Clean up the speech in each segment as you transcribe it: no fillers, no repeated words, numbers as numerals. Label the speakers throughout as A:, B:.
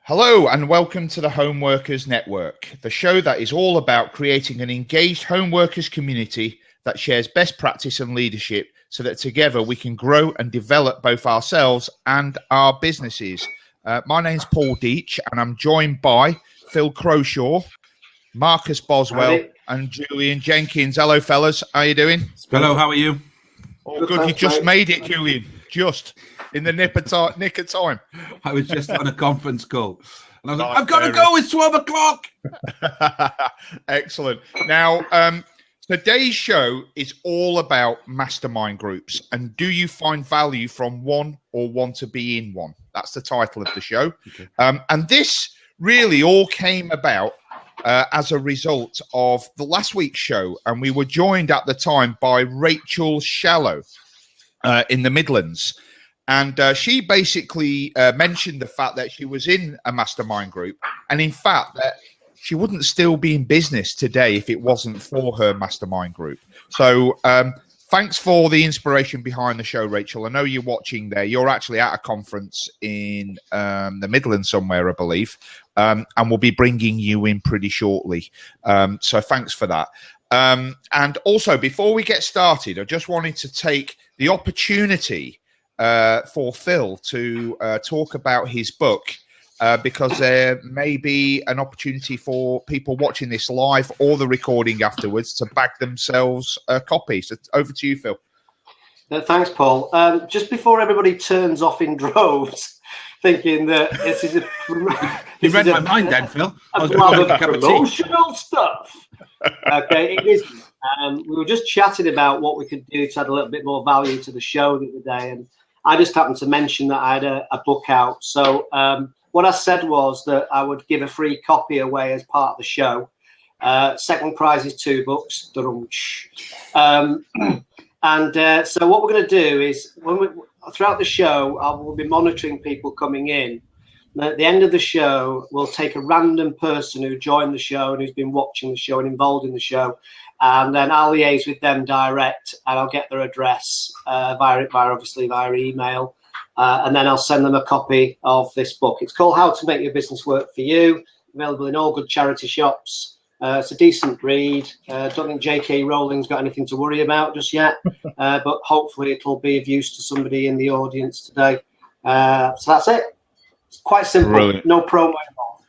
A: Hello and welcome to the Home Workers Network, the show that is all about creating an engaged home workers community that shares best practice and leadership so that together we can grow and develop both ourselves and our businesses. My name's Paul Deach and I'm joined by Phil Croshaw, Marcus Boswell and Julian Jenkins. Hello, fellas. How are you doing?
B: Hello, how are you?
A: All good. You just made it, Julian. Just in the nick of time.
B: I was just on a conference call. And I was like, I've got to go. It's 12 o'clock.
A: Excellent. Now, today's show is all about mastermind groups. And do you find value from one or want to be in one? That's the title of the show. Okay. And this really all came about as a result of the last week's show. And we were joined at the time by Rachel Shallow in the Midlands. And she basically mentioned the fact that she was in a mastermind group. And in fact, that she wouldn't still be in business today if it wasn't for her mastermind group. So thanks for the inspiration behind the show, Rachel. I know you're watching there. You're actually at a conference in the Midlands somewhere, I believe. And we'll be bringing you in pretty shortly. So thanks for that. And also, before we get started, I just wanted to take the opportunity for Phil to talk about his book, because there may be an opportunity for people watching this live or the recording afterwards to bag themselves a copy. So over to you, Phil.
C: Thanks, Paul. Just before everybody turns off in droves, thinking that this is
B: you read my mind then, Phil.
C: I was going to make a cup of emotional stuff. Okay, it is. We were just chatting about what we could do to add a little bit more value to the show the other day, and I just happened to mention that I had a book out. So what I said was that I would give a free copy away as part of the show. Second prize is 2 books. So what we're going to do is, throughout the show, I will be monitoring people coming in. And at the end of the show, we'll take a random person who joined the show and who's been watching the show and involved in the show. And then I'll liaise with them direct, and I'll get their address via email. And then I'll send them a copy of this book. It's called How to Make Your Business Work for You, available in all good charity shops. It's a decent read. Don't think J.K. Rowling's got anything to worry about just yet, but hopefully it'll be of use to somebody in the audience today. So that's it. It's quite simple. Brilliant. No promo involved.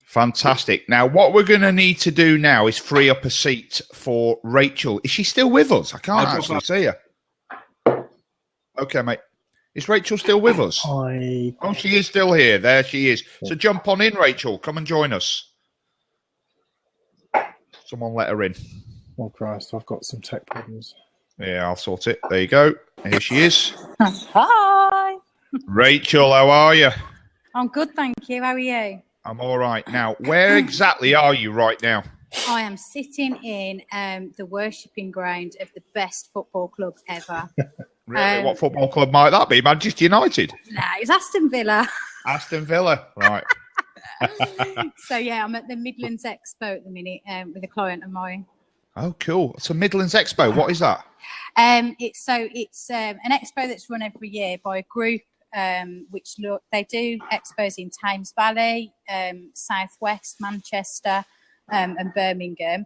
A: Fantastic. Now, what we're going to need to do now is free up a seat for Rachel. Is she still with us? I can't actually see her. Okay, mate. Is Rachel still with us? Oh, she is still here. There she is. So jump on in, Rachel. Come and join us. Someone let her in.
D: Oh, Christ. I've got some tech problems.
A: Yeah, I'll sort it. There you go. Here she is.
E: Hi.
A: Rachel, how are you?
E: I'm good, thank you. How are you?
A: I'm all right. Now, where exactly are you right now?
E: I am sitting in the worshipping ground of the best football club ever.
A: Really? What football club might that be? Manchester United?
E: No, it's Aston Villa.
A: Aston Villa, right.
E: So, yeah, I'm at the Midlands Expo at the minute with a client of mine.
A: Oh, cool. So Midlands Expo, what is that?
E: It's an expo that's run every year by a group they do expos in Thames Valley, Southwest, Manchester, and Birmingham.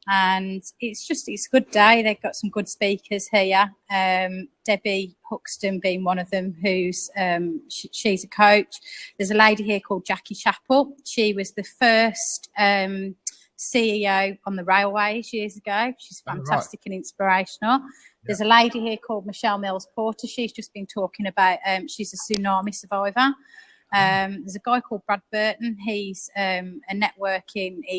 E: And it's a good day. They've got some good speakers here. Debbie Huxton being one of them, who's she's a coach. There's a lady here called Jackie Chappell. She was the first CEO on the railways years ago. She's fantastic and inspirational. There's a lady here called Michelle Mills Porter. She's just been talking about, she's a tsunami survivor. There's a guy called Brad Burton. He's he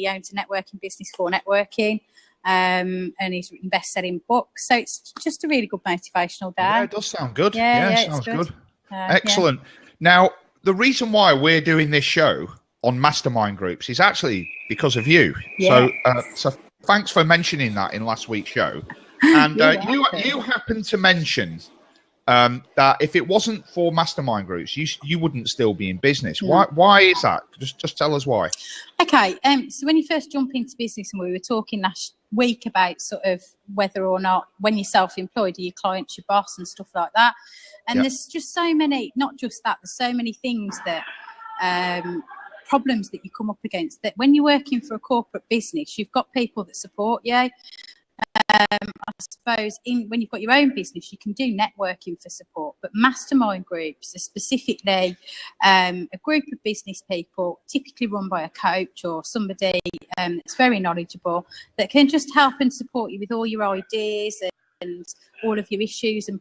E: owns a networking business for networking. And he's written best-selling books. So it's just a really good motivational day.
A: Yeah, it does sound good. Yeah, sounds good. Excellent. Yeah. Now, the reason why we're doing this show on mastermind groups is actually because of you. Yeah. So thanks for mentioning that in last week's show. And you happened to mention that if it wasn't for mastermind groups, you wouldn't still be in business. No. Why is that? Just tell us why.
E: Okay. So when you first jump into business, and we were talking last week about sort of whether or not when you're self-employed, are your clients your boss and stuff like that. And there's just so many, not just that, there's so many things that, problems that you come up against, that when you're working for a corporate business, you've got people that support you. I suppose when you've got your own business, you can do networking for support, but mastermind groups are specifically a group of business people, typically run by a coach or somebody that's very knowledgeable, that can just help and support you with all your ideas and all of your issues, and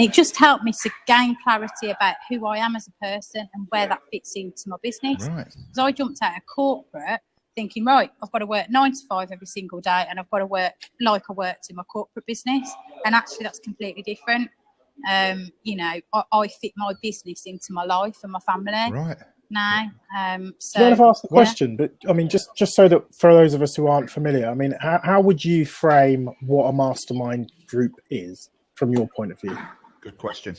E: it just helped me to gain clarity about who I am as a person and where that fits into my business.
A: Right.
E: Because I jumped out of corporate thinking, right, I've got to work 9 to 5 every single day, and I've got to work like I worked in my corporate business. And actually, that's completely different. You know, I fit my business into my life and my family.
A: Right.
E: Now, so
D: Do you want to ask the question? But I mean, just so that for those of us who aren't familiar, I mean, how would you frame what a mastermind group is from your point of view?
A: Good question.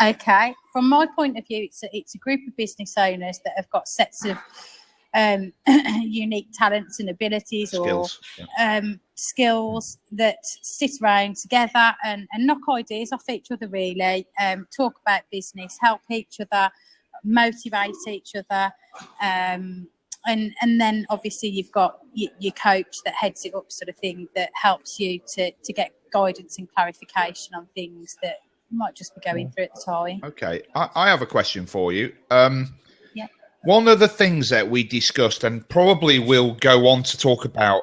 E: Okay, from my point of view, it's a group of business owners that have got sets of unique talents and abilities,
A: Skills.
E: or skills that sit around together and knock ideas off each other, really, talk about business, help each other, motivate each other, and then obviously you've got your coach that heads it up, sort of thing, that helps you to get guidance and clarification on things that you might just be going through at the time.
A: Okay, I have a question for you.
E: Yeah.
A: One of the things that we discussed, and probably will go on to talk about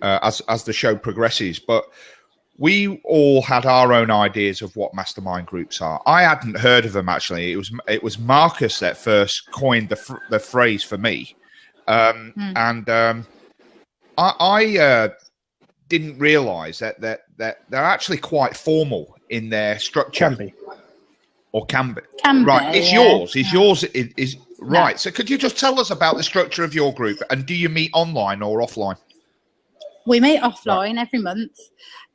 A: as the show progresses, but we all had our own ideas of what mastermind groups are. I hadn't heard of them, actually. It was Marcus that first coined the phrase for me, and I didn't realise that they're actually quite formal in their structure.
D: Can be.
A: Or can be.
E: Can
A: right,
E: be,
A: it's
E: yeah.
A: yours. It's yours. Is right. So could you just tell us about the structure of your group, and do you meet online or offline?
E: We meet offline every month.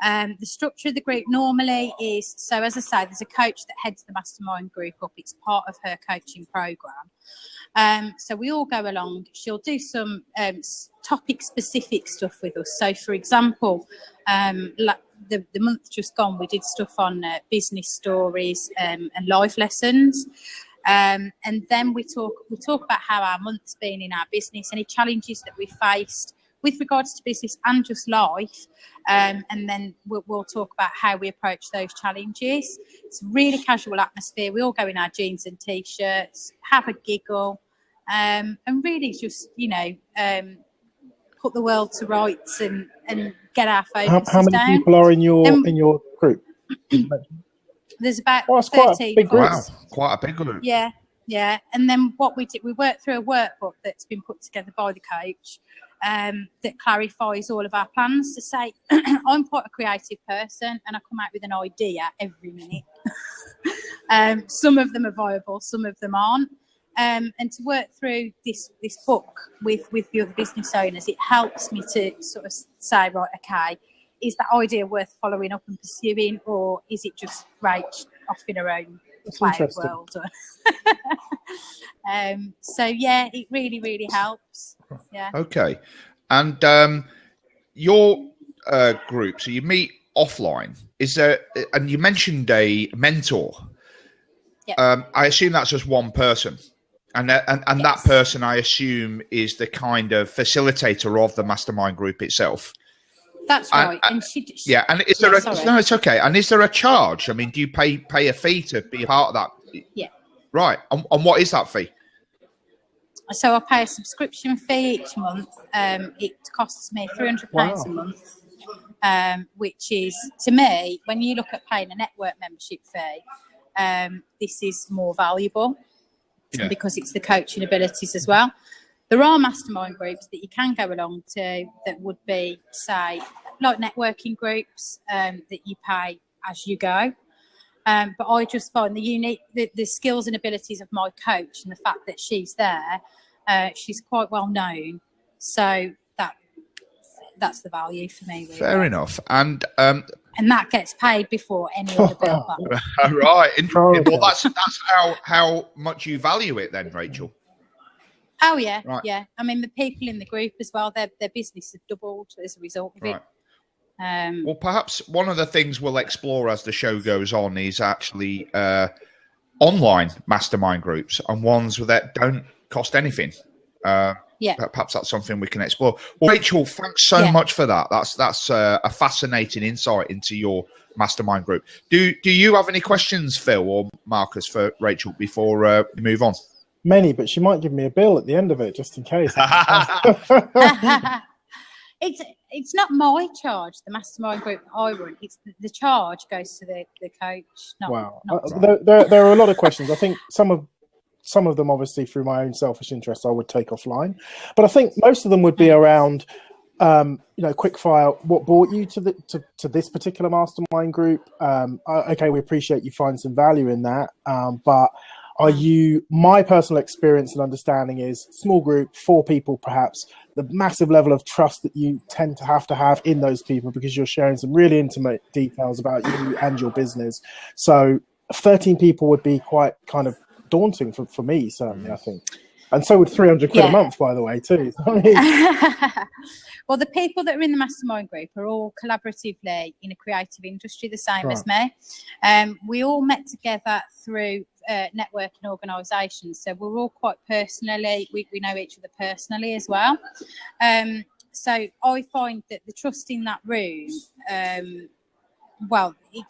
E: The structure of the group normally is, so as I say, there's a coach that heads the mastermind group up. It's part of her coaching program. So we all go along. She'll do some topic-specific stuff with us. So, for example, like the month just gone, we did stuff on business stories and life lessons. And then we talk about how our month's been in our business, any challenges that we faced with regards to business and just life, and then we'll talk about how we approach those challenges. It's a really casual atmosphere. We all go in our jeans and t-shirts, have a giggle, and really just, you know, put the world to rights and get our focus
D: How many
E: down.
D: people are in your group?
E: There's about
D: It's quite a
E: 13
D: big group.
A: Wow, quite a big group.
E: Yeah. And then what we did, we worked through a workbook that's been put together by the coach, that clarifies all of our plans, to say, I'm quite a creative person and I come out with an idea every minute. Some of them are viable, some of them aren't. And to work through this book with the other business owners, it helps me to sort of say, right, okay, is that idea worth following up and pursuing, or is it just right off in her own quiet world? So yeah, it really, really helps. Yeah.
A: Okay, and your group, so you meet offline. Is there? And you mentioned a mentor.
E: Yeah.
A: I assume that's just one person, and
E: Yes.
A: that person, I assume, is the kind of facilitator of the mastermind group itself.
E: That's right. And she
A: yeah. And is there
E: sorry.
A: no? It's okay. And is there a charge? I mean, do you pay a fee to be a part of that?
E: Yeah.
A: Right. And what is that fee?
E: So I pay a subscription fee each month. It costs me £300 a month, which is, to me, when you look at paying a network membership fee, this is more valuable because it's the coaching abilities as well. There are mastermind groups that you can go along to that would be, say, like networking groups that you pay as you go. But I just find the skills and abilities of my coach, and the fact that she's there, she's quite well known. So that's the value for me. Really.
A: Fair enough. And
E: that gets paid before any other bill.
A: Right. Interesting. Well, that's how much you value it then, Rachel.
E: Oh yeah,
A: right.
E: Yeah. I mean, the people in the group as well, their business has doubled as a result of it.
A: Well, perhaps one of the things we'll explore as the show goes on is actually online mastermind groups and ones that don't cost anything. Perhaps that's something we can explore. Well, Rachel, thanks so much for that. That's a fascinating insight into your mastermind group. Do you have any questions, Phil or Marcus, for Rachel before we move on?
D: Many, but she might give me a bill at the end of it, just in case.
E: It's not my charge, the mastermind group I run. It's the charge goes to the coach.
D: Wow. There are a lot of questions. I think some of them, obviously, through my own selfish interest, I would take offline. But I think most of them would be around, quick fire. What brought you to this particular mastermind group? Okay, we appreciate you find some value in that, but my personal experience and understanding is small group, 4 people perhaps, the massive level of trust that you tend to have in those people because you're sharing some really intimate details about you and your business. So 13 people would be quite kind of daunting for me, certainly, I think. And so would 300 quid a month, by the way, too.
E: Well, the people that are in the mastermind group are all collaboratively in a creative industry, the same as me. We all met together through networking organisations, so we're all quite personally, we know each other personally as well. So I find that the trust in that room,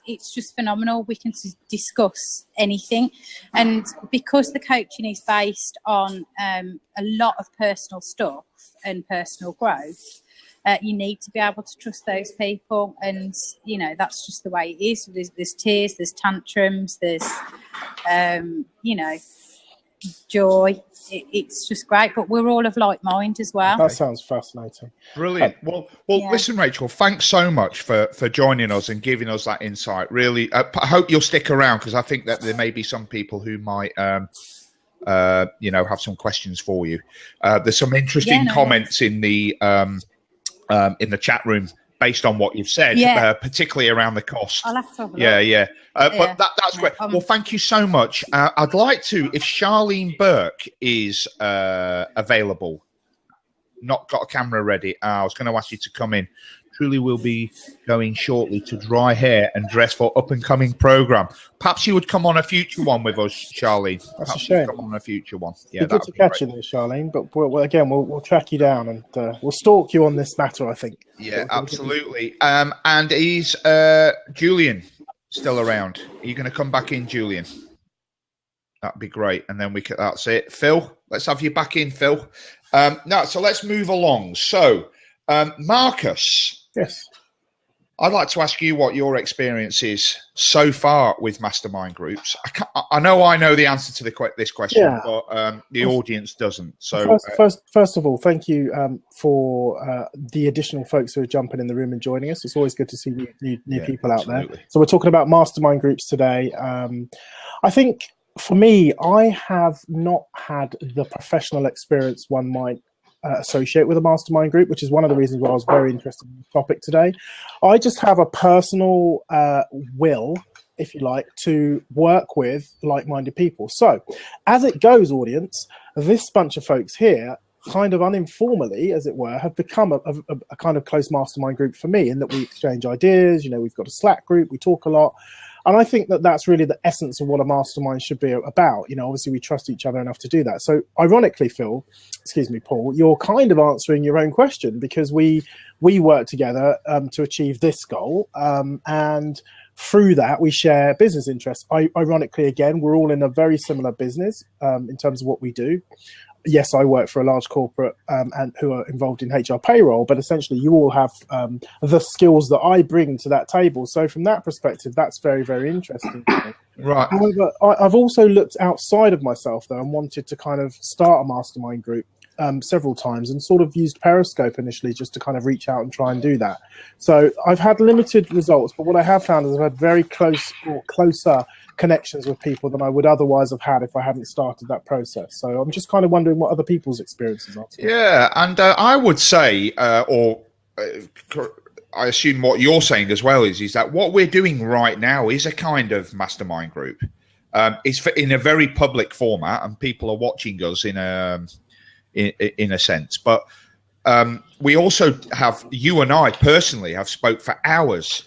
E: it's just phenomenal. We can discuss anything, and because the coaching is based on a lot of personal stuff and personal growth, you need to be able to trust those people, and that's just the way it is. There's tears, there's tantrums, there's joy. It's just great, but we're all of like mind as well.
D: That sounds fascinating.
A: Brilliant. Well, listen, Rachel, thanks so much for joining us and giving us that insight. Really, I hope you'll stick around because I think that there may be some people who might, have some questions for you. There's some interesting comments in the chat room based on what you've said, particularly around the cost.
E: I'll have to have a look.
A: But that's great. Well, thank you so much. I'd like to, if Charlene Burke is available, not got a camera ready, I was going to ask you to come in. Truly will be going shortly to dry hair and dress for up-and-coming programme. Perhaps you would come on a future one with us, Charlene.
D: That's a shame.
A: Come on a future one. Yeah,
D: good to catch you there, Charlene. But we'll track you down and we'll stalk you on this matter, I think.
A: Yeah, absolutely. And is Julian still around? Are you going to come back in, Julian? That'd be great. And then that's it. Phil, let's have you back in, Phil. So let's move along. So, Marcus.
D: Yes.
A: I'd like to ask you what your experience is so far with mastermind groups. I know the answer to this question, but the audience doesn't. So
D: first of all, thank you for the additional folks who are jumping in the room and joining us. It's always good to see new people out there. So we're talking about mastermind groups today. I think for me, I have not had the professional experience one might associate with a mastermind group, which is one of the reasons why I was very interested in the topic today. I just have a personal will, if you like, to work with like-minded people. So as it goes, audience, this bunch of folks here kind of uninformally, as it were, have become a kind of close mastermind group for me in that we exchange ideas. We've got a Slack group, we talk a lot. And I think that that's really the essence of what a mastermind should be about. Obviously we trust each other enough to do that. So ironically, Paul, you're kind of answering your own question because we work together to achieve this goal. And through that, we share business interests. Ironically, again, we're all in a very similar business in terms of what we do. Yes, I work for a large corporate and who are involved in HR payroll, but essentially you all have the skills that I bring to that table. So from that perspective, that's very, very interesting to me.
A: Right.
D: However, I've also looked outside of myself, though, and wanted to kind of start a mastermind group several times and sort of used Periscope initially just to kind of reach out and try and do that. So I've had limited results, but what I have found is I've had very closer connections with people than I would otherwise have had if I hadn't started that process. So I'm just kind of wondering what other people's experiences are.
A: Yeah, and I would say, I assume what you're saying as well is that what we're doing right now is a kind of mastermind group. It's in a very public format, and people are watching us in a sense. But we also have, you and I personally have spoke for hours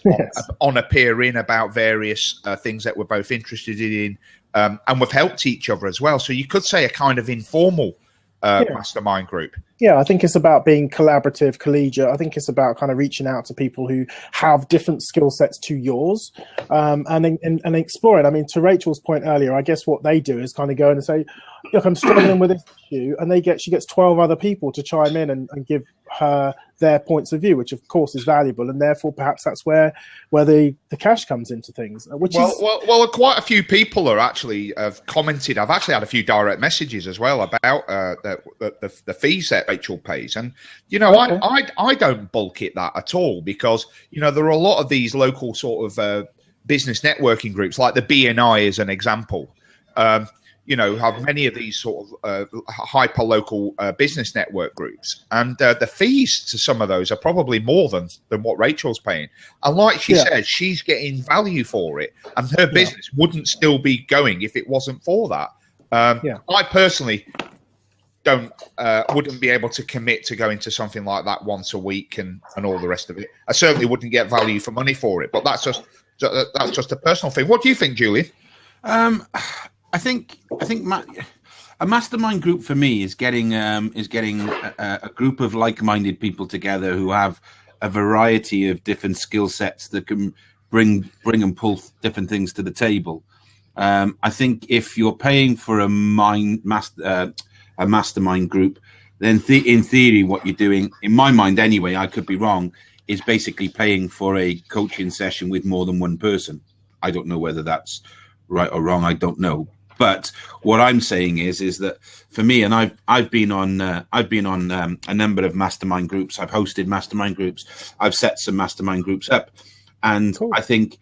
A: on a peer in about various things that we're both interested in, and we've helped each other as well. So you could say a kind of informal mastermind group.
D: Yeah, I think it's about being collaborative, collegiate. I think it's about kind of reaching out to people who have different skill sets to yours, and exploring. I mean, to Rachel's point earlier, I guess what they do is kind of go in and say, look, I'm struggling with this issue, and she gets 12 other people to chime in and give her their points of view, which of course is valuable, and therefore perhaps that's where the cash comes into things.
A: Well, quite a few people are actually have commented. I've actually had a few direct messages as well about the fees that Rachel pays, and I don't bulk it that at all, because there are a lot of these local sort of business networking groups, like the BNI is an example. Have many of these sort of hyper local business network groups, and the fees to some of those are probably more than what Rachel's paying. And like she said, she's getting value for it, and her business wouldn't still be going if it wasn't for that. I personally wouldn't be able to commit to going to something like that once a week and all the rest of it. I certainly wouldn't get value for money for it, but that's just a personal thing. What do you think, Julian?
B: I think a mastermind group for me is getting a group of like-minded people together who have a variety of different skill sets that can bring and pull different things to the table. I think if you're paying for a mastermind group, then in theory, what you're doing, in my mind anyway, I could be wrong, is basically paying for a coaching session with more than one person. I don't know whether that's right or wrong. I don't know. But what I'm saying is that for me, and I've been on a number of mastermind groups. I've hosted mastermind groups. I've set some mastermind groups up, and cool. I think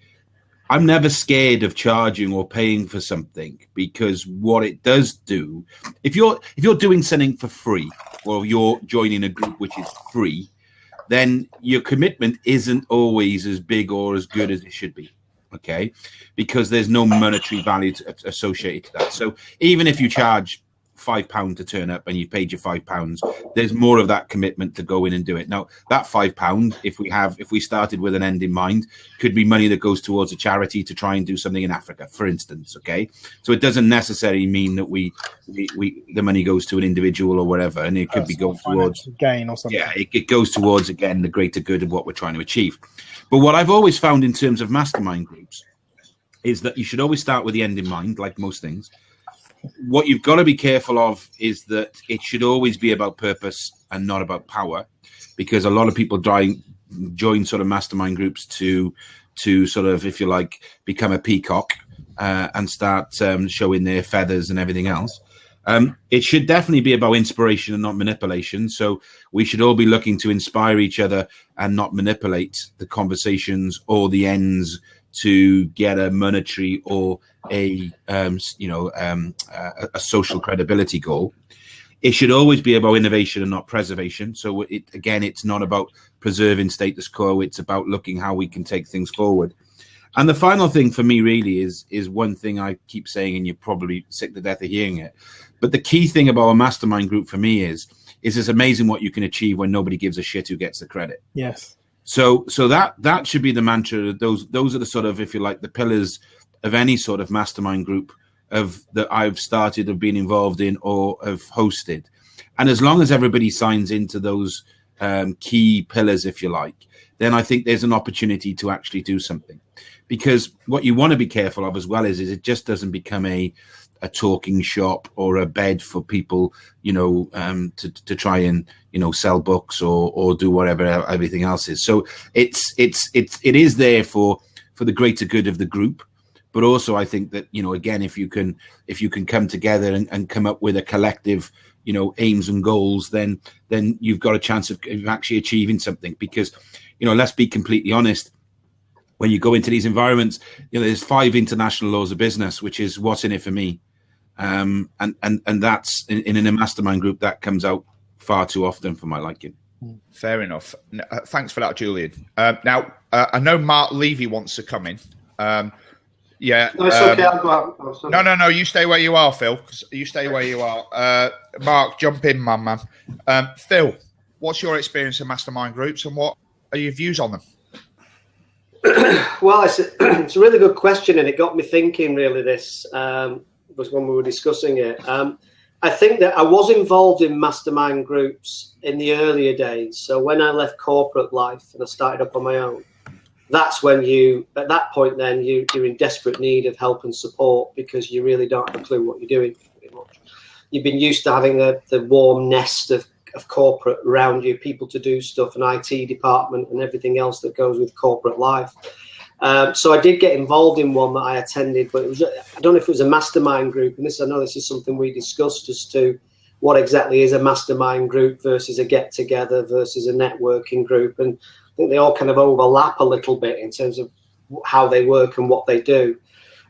B: I'm never scared of charging or paying for something, because what it does do, if you're doing something for free, or you're joining a group which is free, then your commitment isn't always as big or as good as it should be. Okay, because there's no monetary value associated to that. So even if you charge £5 to turn up and you paid your £5, there's more of that commitment to go in and do it. Now, that £5, if we started with an end in mind, could be money that goes towards a charity to try and do something in Africa, for instance. Okay, so it doesn't necessarily mean that the money goes to an individual or whatever, and it could be going towards
D: gain or something.
B: Yeah, it goes towards, again, the greater good of what we're trying to achieve. But what I've always found in terms of mastermind groups is that you should always start with the end in mind, like most things. What you've got to be careful of is that it should always be about purpose and not about power, because a lot of people join sort of mastermind groups to sort of, if you like, become a peacock and start showing their feathers and everything else. It should definitely be about inspiration and not manipulation. So we should all be looking to inspire each other and not manipulate the conversations or the ends to get a monetary or a social credibility goal. It should always be about innovation and not preservation. So it's not about preserving status quo. It's about looking how we can take things forward. And the final thing for me really is one thing I keep saying, and you're probably sick to death of hearing it. But the key thing about a mastermind group for me is it's amazing what you can achieve when nobody gives a shit who gets the credit.
D: Yes.
B: So that should be the mantra. Those are the sort of, if you like, the pillars of any sort of mastermind group that I've started, have been involved in, or have hosted. And as long as everybody signs into those key pillars, if you like, then I think there's an opportunity to actually do something. Because what you want to be careful of as well is it just doesn't become a talking shop or a bed for people, to try and, sell books or do whatever everything else is. So it is there for the greater good of the group. But also I think that, again, if you can come together and come up with a collective, aims and goals, then you've got a chance of actually achieving something. Because, let's be completely honest, when you go into these environments, there's 5 international laws of business, which is what's in it for me. And that's in a mastermind group that comes out far too often for my liking.
A: Fair enough. Thanks for that, Julian. Now, I know Mark Levy wants to come in. Yeah.
C: No, it's okay. I'll go out. Oh,
A: no. You stay where you are, Phil. You stay where you are. Mark, jump in, man. Phil, what's your experience of mastermind groups, and what are your views on them?
C: Well, it's a really good question, and it got me thinking. Really, this was when we were discussing it. I think that I was involved in mastermind groups in the earlier days. So when I left corporate life and I started up on my own, that's when at that point, then you're in desperate need of help and support, because you really don't have a clue what you're doing. Pretty much, you've been used to having the warm nest of corporate around you, people to do stuff, an IT department and everything else that goes with corporate life. So I did get involved in one that I attended, but I don't know if it was a mastermind group. And I know this is something we discussed as to what exactly is a mastermind group versus a get together versus a networking group. And I think they all kind of overlap a little bit in terms of how they work and what they do.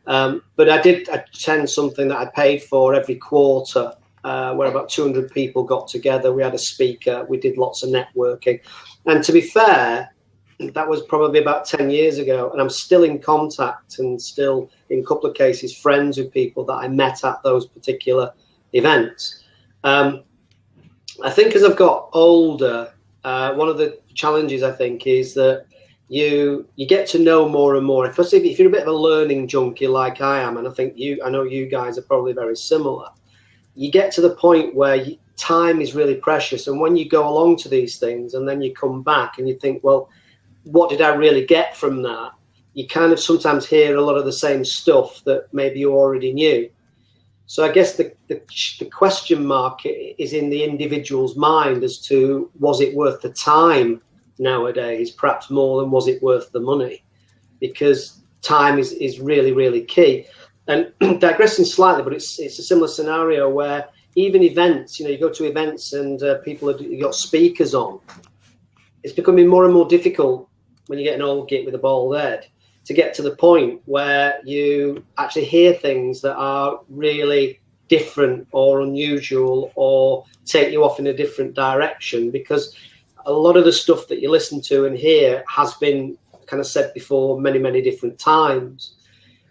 C: But I did attend something that I paid for every quarter, where about 200 people got together. We had a speaker. We did lots of networking. And to be fair, that was probably about 10 years ago. And I'm still in contact and still, in a couple of cases, friends with people that I met at those particular events. I think as I've got older, one of the challenges, I think, is that you get to know more and more, especially if you're a bit of a learning junkie like I am. And I know you guys are probably very similar. You get to the point where time is really precious. And when you go along to these things and then you come back and you think, well, what did I really get from that? You kind of sometimes hear a lot of the same stuff that maybe you already knew. So I guess the question mark is in the individual's mind as to, was it worth the time nowadays, perhaps more than was it worth the money? Because time is really, really key. And digressing slightly, but it's a similar scenario where even events, you go to events and you got speakers on. It's becoming more and more difficult when you get an old git with a bald head to get to the point where you actually hear things that are really different or unusual or take you off in a different direction, because a lot of the stuff that you listen to and hear has been kind of said before many, many different times.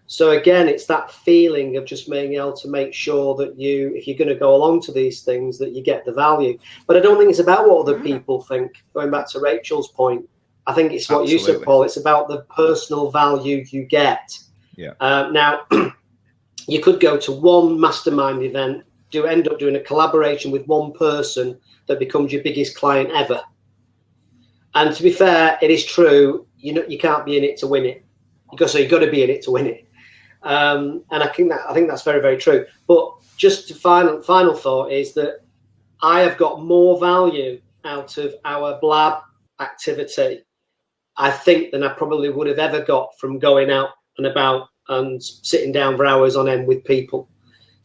C: So again, it's that feeling of just being able to make sure that if you're going to go along to these things, that you get the value. But I don't think it's about what other people think. Going back to Rachel's point, I think it's what you said, Paul. It's about the personal value you get.
A: Yeah.
C: Now, you could go to one mastermind event, end up doing a collaboration with one person that becomes your biggest client ever. And to be fair, it is true. You can't be in it to win it. You've got to be in it to win it. And I think that's very, very true. But just final thought is that I have got more value out of our Blab activity, I think, than I probably would have ever got from going out and about and sitting down for hours on end with people.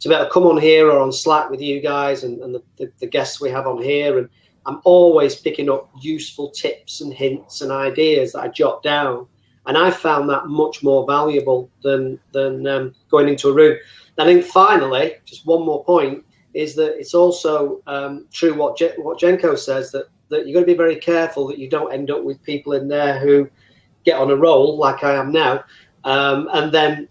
C: To be able to come on here or on Slack with you guys and the guests we have on here, and I'm always picking up useful tips and hints and ideas that I jot down. And I found that much more valuable than going into a room. I think finally, just one more point, is that it's also true what Jenko says, that you've got to be very careful that you don't end up with people in there who get on a roll like I am now, and then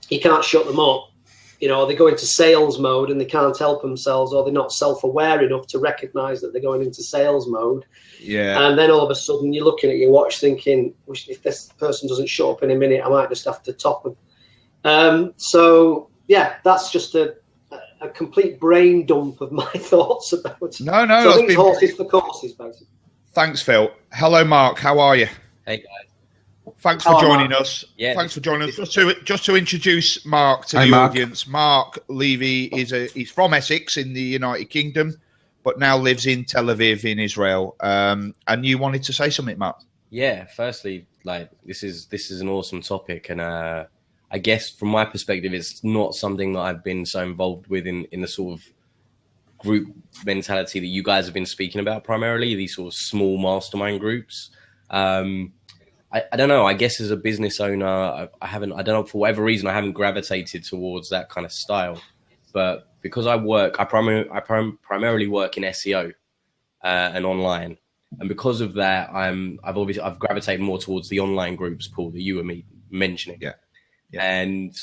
C: you can't shut them up. They go into sales mode and they can't help themselves, or they're not self-aware enough to recognize that they're going into sales mode.
A: Yeah.
C: And then all of a sudden you're looking at your watch thinking, if this person doesn't show up in a minute, I might just have to top them. So yeah, that's just a complete brain dump of my thoughts about it.
A: No,
C: so I think it's horses for courses, basically.
A: Thanks, Phil. Hello, Mark. How are you?
F: Hey, guys.
A: Thanks for joining us.
F: Yeah,
A: thanks for joining us. Just to introduce Mark to the audience. Mark Levy he's from Essex in the United Kingdom, but now lives in Tel Aviv in Israel. And you wanted to say something, Mark?
F: Yeah. Firstly, this is an awesome topic, and I guess from my perspective, it's not something that I've been so involved with in the sort of group mentality that you guys have been speaking about. Primarily, these sort of small mastermind groups. I don't know. I guess as a business owner, I don't know, for whatever reason, I haven't gravitated towards that kind of style. But because I primarily work in SEO and online, and because of that, I've gravitated more towards the online groups, Paul, that you were mentioning.
A: Yeah.
F: And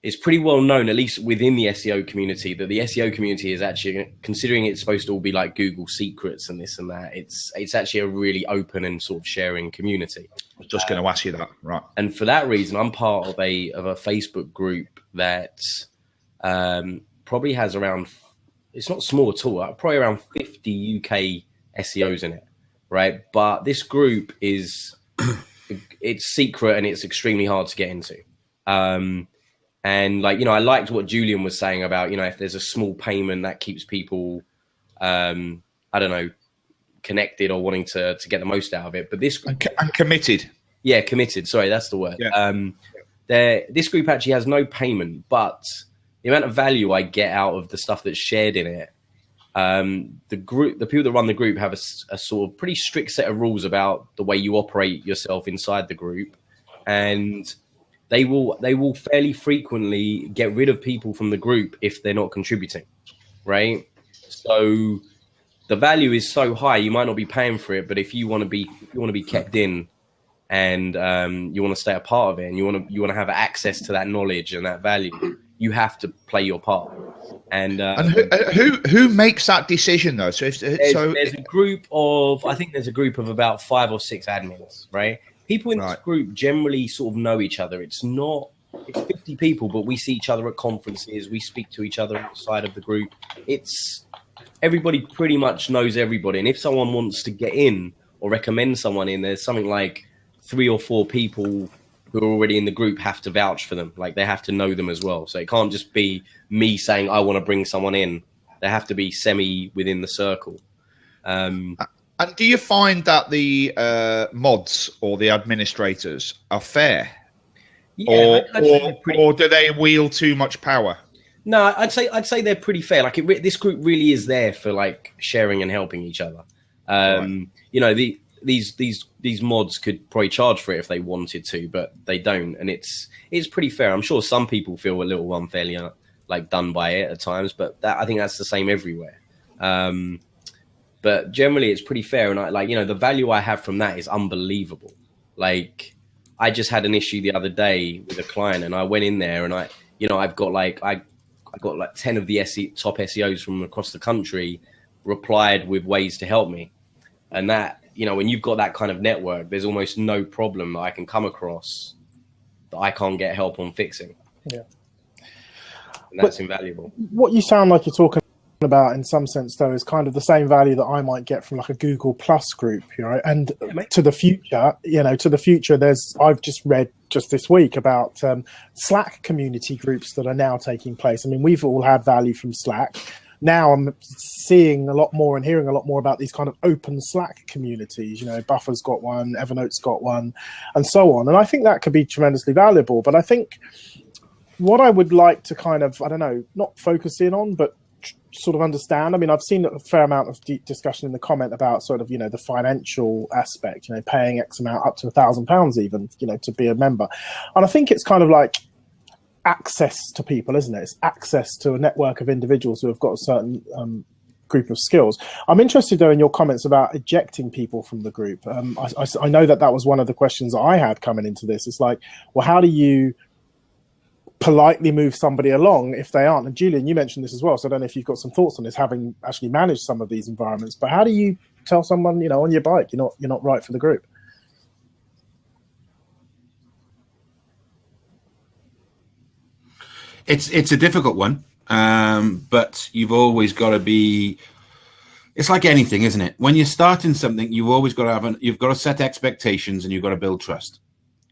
F: it's pretty well known, at least within the SEO community, that the SEO community is actually, considering it's supposed to all be like Google secrets and this and that, it's actually a really open and sort of sharing community.
A: I was just going to ask you that, right?
F: And for that reason, I'm part of a Facebook group that probably has around, it's not small at all, probably around 50 UK SEOs in it, right? But this group is, it's secret and it's extremely hard to get into. And like, you know, I liked what Julian was saying about, you know, if there's a small payment that keeps people, I don't know, connected or wanting to get the most out of it. But this
A: and committed.
F: Yeah, committed. Sorry, that's the word. Yeah. This group actually has no payment, but the amount of value I get out of the stuff that's shared in it, the people that run the group have a sort of pretty strict set of rules about the way you operate yourself inside the group, and they will fairly frequently get rid of people from the group if they're not contributing, right? So the value is so high, you might not be paying for it, but if you want to be kept in, and you want to stay a part of it, and you want to have access to that knowledge and that value, you have to play your part. And
A: who makes that decision though? So
F: there's a group of, I think there's a group of about 5 or 6 admins, right? People in this group generally sort of know each other. It's 50 people, but we see each other at conferences. We speak to each other outside of the group. It's everybody pretty much knows everybody. And if someone wants to get in or recommend someone in, there's something like 3 or 4 people who are already in the group have to vouch for them. Like they have to know them as well. So it can't just be me saying, I want to bring someone in. They have to be semi within the circle.
A: And do you find that the mods or the administrators are fair?
F: Yeah,
A: or do they wield too much power?
F: No, I'd say they're pretty fair. Like this group really is there for like sharing and helping each other. You know, these mods could probably charge for it if they wanted to, but they don't, and it's pretty fair. I'm sure some people feel a little unfairly like done by it at times, but I think that's the same everywhere. But generally, it's pretty fair, and the value I have from that is unbelievable. Like, I just had an issue the other day with a client, and I went in there, and I've got like 10 of the top SEOs from across the country replied with ways to help me, and that, you know, when you've got that kind of network, there's almost no problem that I can come across that I can't get help on fixing.
D: Yeah,
F: and that's invaluable.
D: What you sound like you're talking about in some sense though is kind of the same value that I might get from like a Google Plus group, you know, and to the future, I've just read just this week about Slack community groups that are now taking place. I mean, we've all had value from Slack. Now I'm seeing a lot more and hearing a lot more about these kind of open Slack communities. You know, Buffer's got one, Evernote's got one, and so on. And I think that could be tremendously valuable. But I think what I would like to kind of, I don't know, not focus in on, but sort of understand. I mean, I've seen a fair amount of deep discussion in the comment about sort of, you know, the financial aspect, you know, paying X amount up to £1,000 even, you know, to be a member. And I think it's kind of like access to people, isn't it? It's access to a network of individuals who have got a certain group of skills. I'm interested though in your comments about ejecting people from the group. I know that was one of the questions that I had coming into this. It's like, well, how do you politely move somebody along if they aren't? And Julian, you mentioned this as well, so I don't know if you've got some thoughts on this, having actually managed some of these environments. But how do you tell someone, you know, on your bike, you're not right for the group?
B: It's a difficult one, but you've always got to be. It's like anything, isn't it? When you're starting something, you've always got to you've got to set expectations, and you've got to build trust.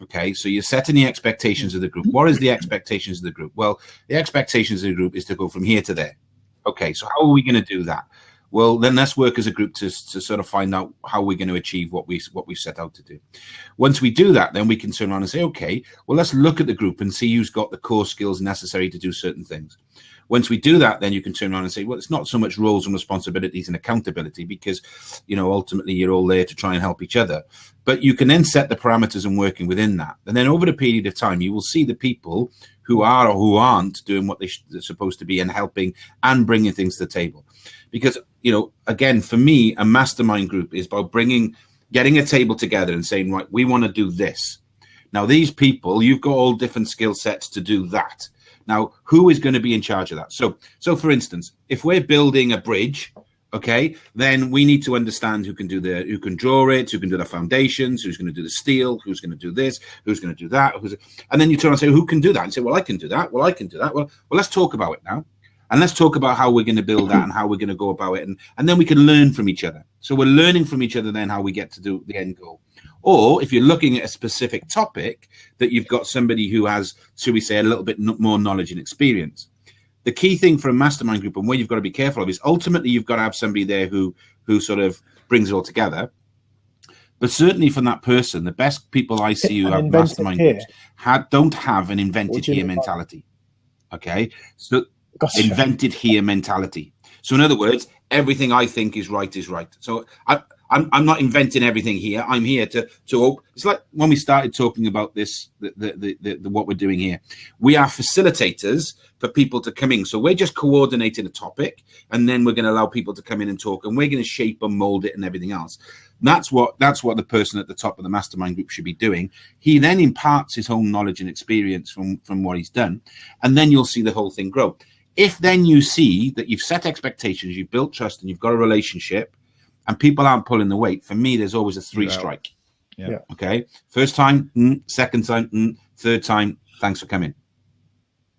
B: Okay, so you're setting the expectations of the group. What is the expectations of the group? Well, the expectations of the group is to go from here to there. Okay, so how are we going to do that? Well, then let's work as a group to sort of find out how we're going to achieve what we set out to do. Once we do that, then we can turn around and say, okay, well, let's look at the group and see who's got the core skills necessary to do certain things. Once we do that, then you can turn around and say, well, it's not so much roles and responsibilities and accountability because, you know, ultimately you're all there to try and help each other. But you can then set the parameters and working within that. And then over the period of time, you will see the people who are or who aren't doing what they're supposed to be and helping and bringing things to the table. Because, you know, again, for me, a mastermind group is about getting a table together and saying, right, we want to do this. Now, these people, you've got all different skill sets to do that. Now, who is going to be in charge of that? So for instance, if we're building a bridge, okay, then we need to understand who can draw it, who can do the foundations, who's going to do the steel, who's going to do this, who's going to do that, and then you turn and say, who can do that? And say, well, I can do that. Well, I can do that. Well, let's talk about it now. And let's talk about how we're going to build that and how we're going to go about it. And then we can learn from each other. So we're learning from each other then how we get to do the end goal. Or if you're looking at a specific topic that you've got somebody who has, should we say, a little bit more knowledge and experience. The key thing for a mastermind group and where you've got to be careful of is ultimately you've got to have somebody there who sort of brings it all together. But certainly from that person, the best people I see who have mastermind groups don't have an invented here mentality. Okay? So invented here mentality. So in other words, everything I think is right is right. So I'm not inventing everything here. I'm here to it's like when we started talking about this, the what we're doing here. We are facilitators for people to come in. So we're just coordinating a topic, and then we're going to allow people to come in and talk, and we're going to shape and mold it and everything else. That's what the person at the top of the mastermind group should be doing. He then imparts his own knowledge and experience from what he's done, and then you'll see the whole thing grow. If then you see that you've set expectations, you've built trust, and you've got a relationship, and people aren't pulling the weight, for me, there's always a 3 strike.
A: Yeah.
B: Okay. First time, second time, third time, thanks for coming.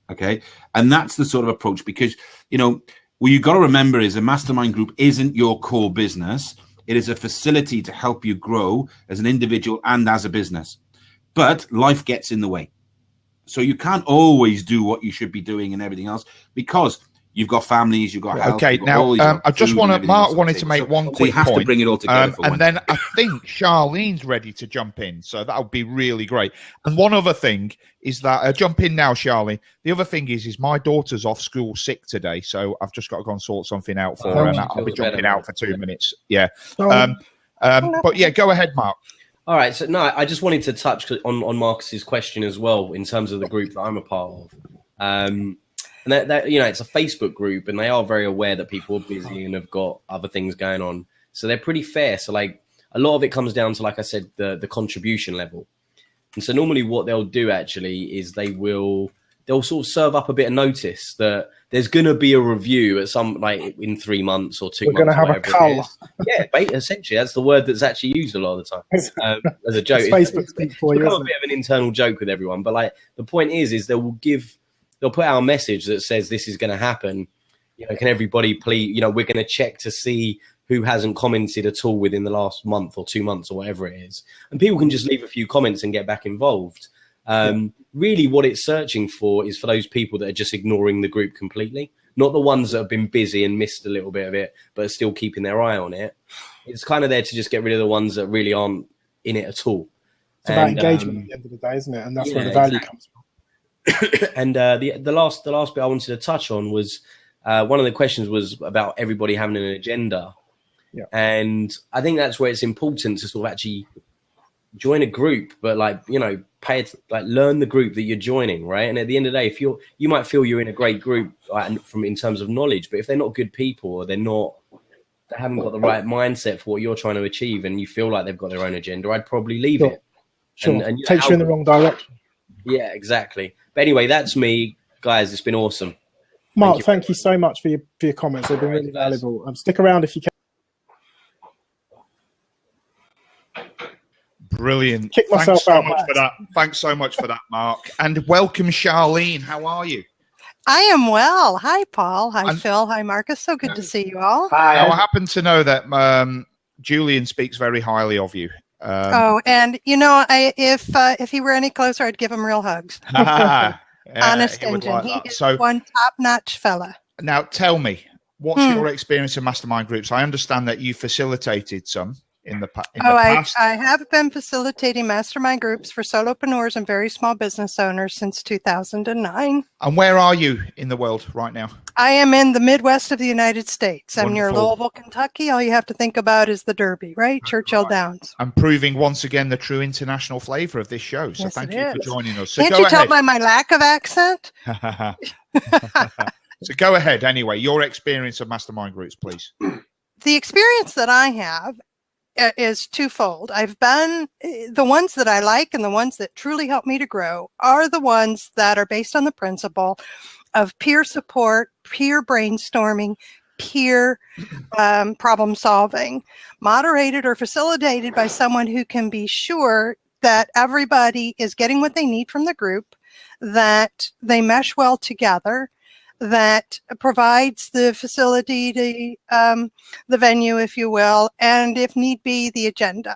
B: Okay. And that's the sort of approach, because, what you've got to remember is a mastermind group isn't your core business. It is a facility to help you grow as an individual and as a business. But life gets in the way. So you can't always do what you should be doing and everything else, because you've got families, you've got health.
A: Okay, now I just Mark wanted to make one quick point.
B: So you have to bring it all together.
A: And then I think Charlene's ready to jump in, so that would be really great. And one other thing is that jump in now, Charlene. The other thing is my daughter's off school sick today, so I've just got to go and sort something out for her, and I'll be jumping out for 2 minutes. Yeah, but yeah, go ahead, Mark.
F: All right, so no, I just wanted to touch on Marcus's question as well in terms of the group that I'm a part of. And that it's a Facebook group, and they are very aware that people are busy and have got other things going on. So they're pretty fair. So like a lot of it comes down to, like I said, the contribution level. And so normally what they'll do actually is they'll sort of serve up a bit of notice that there's going to be a review at some, like in 3 months or 2 months.
D: We're going to have a cull.
F: Yeah, essentially, that's the word that's actually used a lot of the time as a joke.
D: It's Facebook speak for you.
F: It's a bit of an internal joke with everyone, but like the point is they'll put out a message that says this is going to happen. Can everybody please? We're going to check to see who hasn't commented at all within the last month or 2 months or whatever it is, and people can just leave a few comments and get back involved. Really what it's searching for is for those people that are just ignoring the group completely, not the ones that have been busy and missed a little bit of it, but are still keeping their eye on it. It's kind of there to just get rid of the ones that really aren't in it at all.
D: It's about engagement at the end of the day, isn't it? And that's where the value comes from.
F: And the last bit I wanted to touch on was one of the questions was about everybody having an agenda.
D: Yeah.
F: And I think that's where it's important to sort of actually join a group, but learn the group that you're joining, right? And at the end of the day, if you might feel you're in a great group in terms of knowledge, but if they're not good people or they haven't got the right mindset for what you're trying to achieve, and you feel like they've got their own agenda, I'd probably leave it.
D: Sure. And takes you in the wrong direction.
F: Yeah, exactly. But anyway, that's me, guys. It's been awesome.
D: Mark, thank you so much for your comments. They've been really valuable. Stick around if you can.
A: Brilliant.
D: Kick myself
A: Thanks so much for that. Thanks so much for that, Mark. And welcome, Charlene. How are you?
G: I am well. Hi, Paul. Hi, Phil. Hi, Marcus. So good to see you all.
C: Hi.
A: Now, I happen to know that Julian speaks very highly of you.
G: And if he were any closer, I'd give him real hugs. Honest engine. He is one top-notch fella.
A: Now, tell me, what's your experience in mastermind groups? I understand that you facilitated some in the past.
G: I have been facilitating mastermind groups for solopreneurs and very small business owners since 2009.
A: And where are you in the world right now?
G: I am in the Midwest of the United States. I'm
A: Wonderful.
G: near Louisville, Kentucky. All you have to think about is the Derby, right? Churchill Downs.
A: I'm proving once again the true international flavor of this show. So
G: yes,
A: thank you for joining us. So
G: Can't you tell by my lack of accent?
A: So go ahead anyway. Your experience of mastermind groups, please.
G: The experience that I have is twofold. The ones that I like and the ones that truly help me to grow are the ones that are based on the principle of peer support, peer brainstorming, peer problem solving, moderated or facilitated by someone who can be sure that everybody is getting what they need from the group, that they mesh well together, that provides the facility, the venue, if you will, and if need be, the agenda.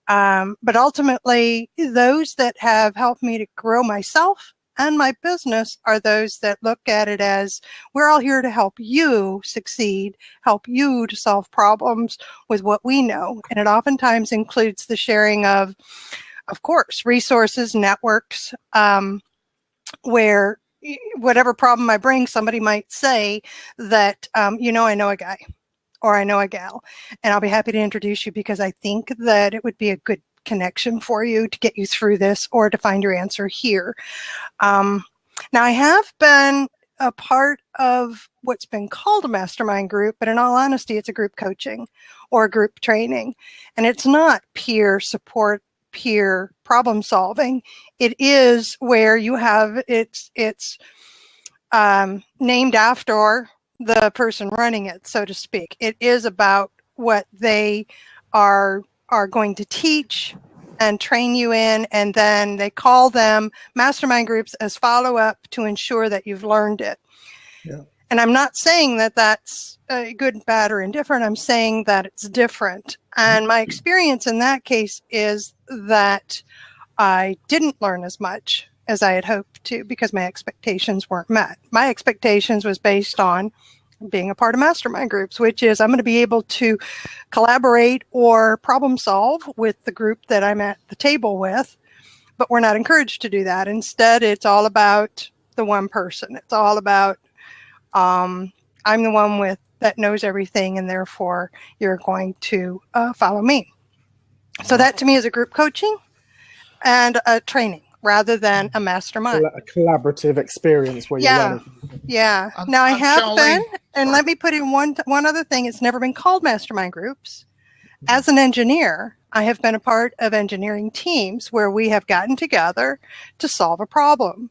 G: But ultimately, those that have helped me to grow myself and my business are those that look at it as, we're all here to help you succeed, help you to solve problems with what we know. And it oftentimes includes the sharing of course, resources, networks, where whatever problem I bring, somebody might say that, I know a guy or I know a gal, and I'll be happy to introduce you because I think that it would be a good connection for you to get you through this or to find your answer here. Now, I have been a part of what's been called a mastermind group, but in all honesty, it's a group coaching or a group training, and it's not peer support, peer problem solving. It is where you have it's named after the person running it, so to speak. It is about what they are going to teach and train you in, and then they call them mastermind groups as follow-up to ensure that you've learned it. Yeah. And I'm not saying that that's good, bad, or indifferent. I'm saying that it's different. And my experience in that case is that I didn't learn as much as I had hoped to because my expectations weren't met. My expectations was based on being a part of mastermind groups, which is I'm going to be able to collaborate or problem solve with the group that I'm at the table with, but we're not encouraged to do that. Instead, it's all about the one person. It's all about I'm the one that knows everything, and therefore you're going to follow me. So that to me is a group coaching and a training rather than a mastermind.
D: A collaborative experience where you're learning.
G: Yeah. Now I have been, and let me put in one other thing. It's never been called mastermind groups. As an engineer, I have been a part of engineering teams where we have gotten together to solve a problem.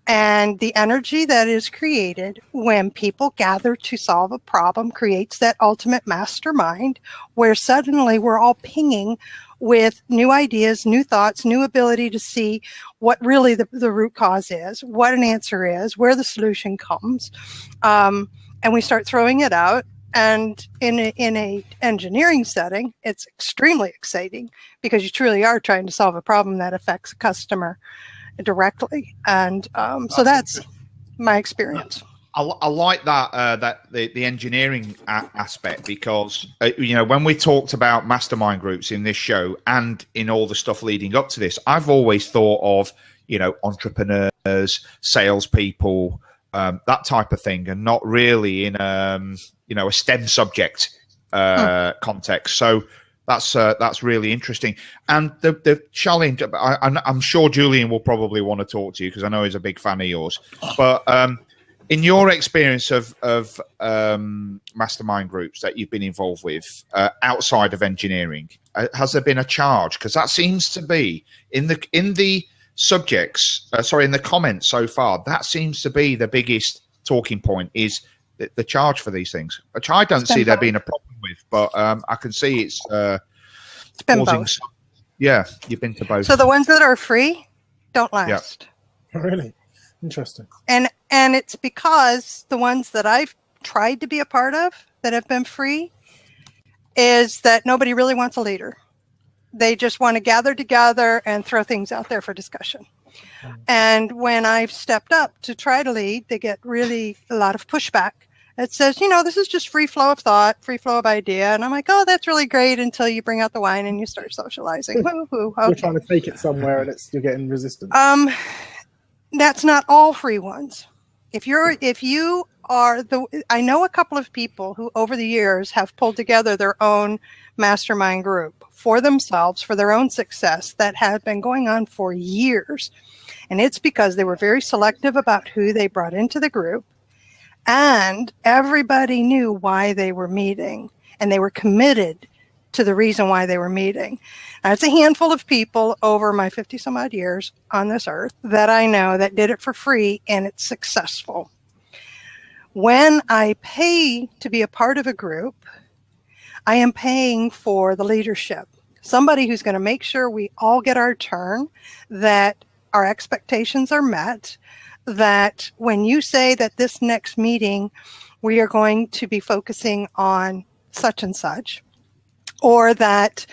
G: And the energy that is created when people gather to solve a problem creates that ultimate mastermind where suddenly we're all pinging with new ideas, new thoughts, new ability to see what really the root cause is, what an answer is, where the solution comes. And we start throwing it out. And in a engineering setting, it's extremely exciting because you truly are trying to solve a problem that affects a customer directly, and so that's my experience.
A: I like that the engineering aspect because when we talked about mastermind groups in this show and in all the stuff leading up to this, I've always thought of entrepreneurs, salespeople, that type of thing, and not really in a STEM subject context. So that's really interesting. And the challenge, I'm sure Julian will probably want to talk to you because I know he's a big fan of yours. But in your experience of mastermind groups that you've been involved with outside of engineering, has there been a charge? Because that seems to be in the subjects, in the comments so far, that seems to be the biggest talking point is the charge for these things, which I don't see there being a problem with, but I can see it's
G: been both.
A: Yeah, you've been to both.
G: So the ones that are free don't last.
D: Yeah. Really? Interesting.
G: And it's because the ones that I've tried to be a part of that have been free is that nobody really wants a leader. They just want to gather together and throw things out there for discussion. And when I've stepped up to try to lead, they get really a lot of pushback. It says, this is just free flow of thought, free flow of idea. And I'm like, oh, that's really great until you bring out the wine and you start socializing. Woo-hoo. Okay.
D: You're trying to take it somewhere and you're getting resistance.
G: That's not all free ones. If you are I know a couple of people who over the years have pulled together their own mastermind group for themselves, for their own success that have been going on for years. And it's because they were very selective about who they brought into the group. And everybody knew why they were meeting. And they were committed to the reason why they were meeting. Now, it's a handful of people over my 50 some odd years on this earth that I know that did it for free, and it's successful. When I pay to be a part of a group, I am paying for the leadership. Somebody who's going to make sure we all get our turn, that our expectations are met, that when you say that this next meeting, we are going to be focusing on such and such, or that,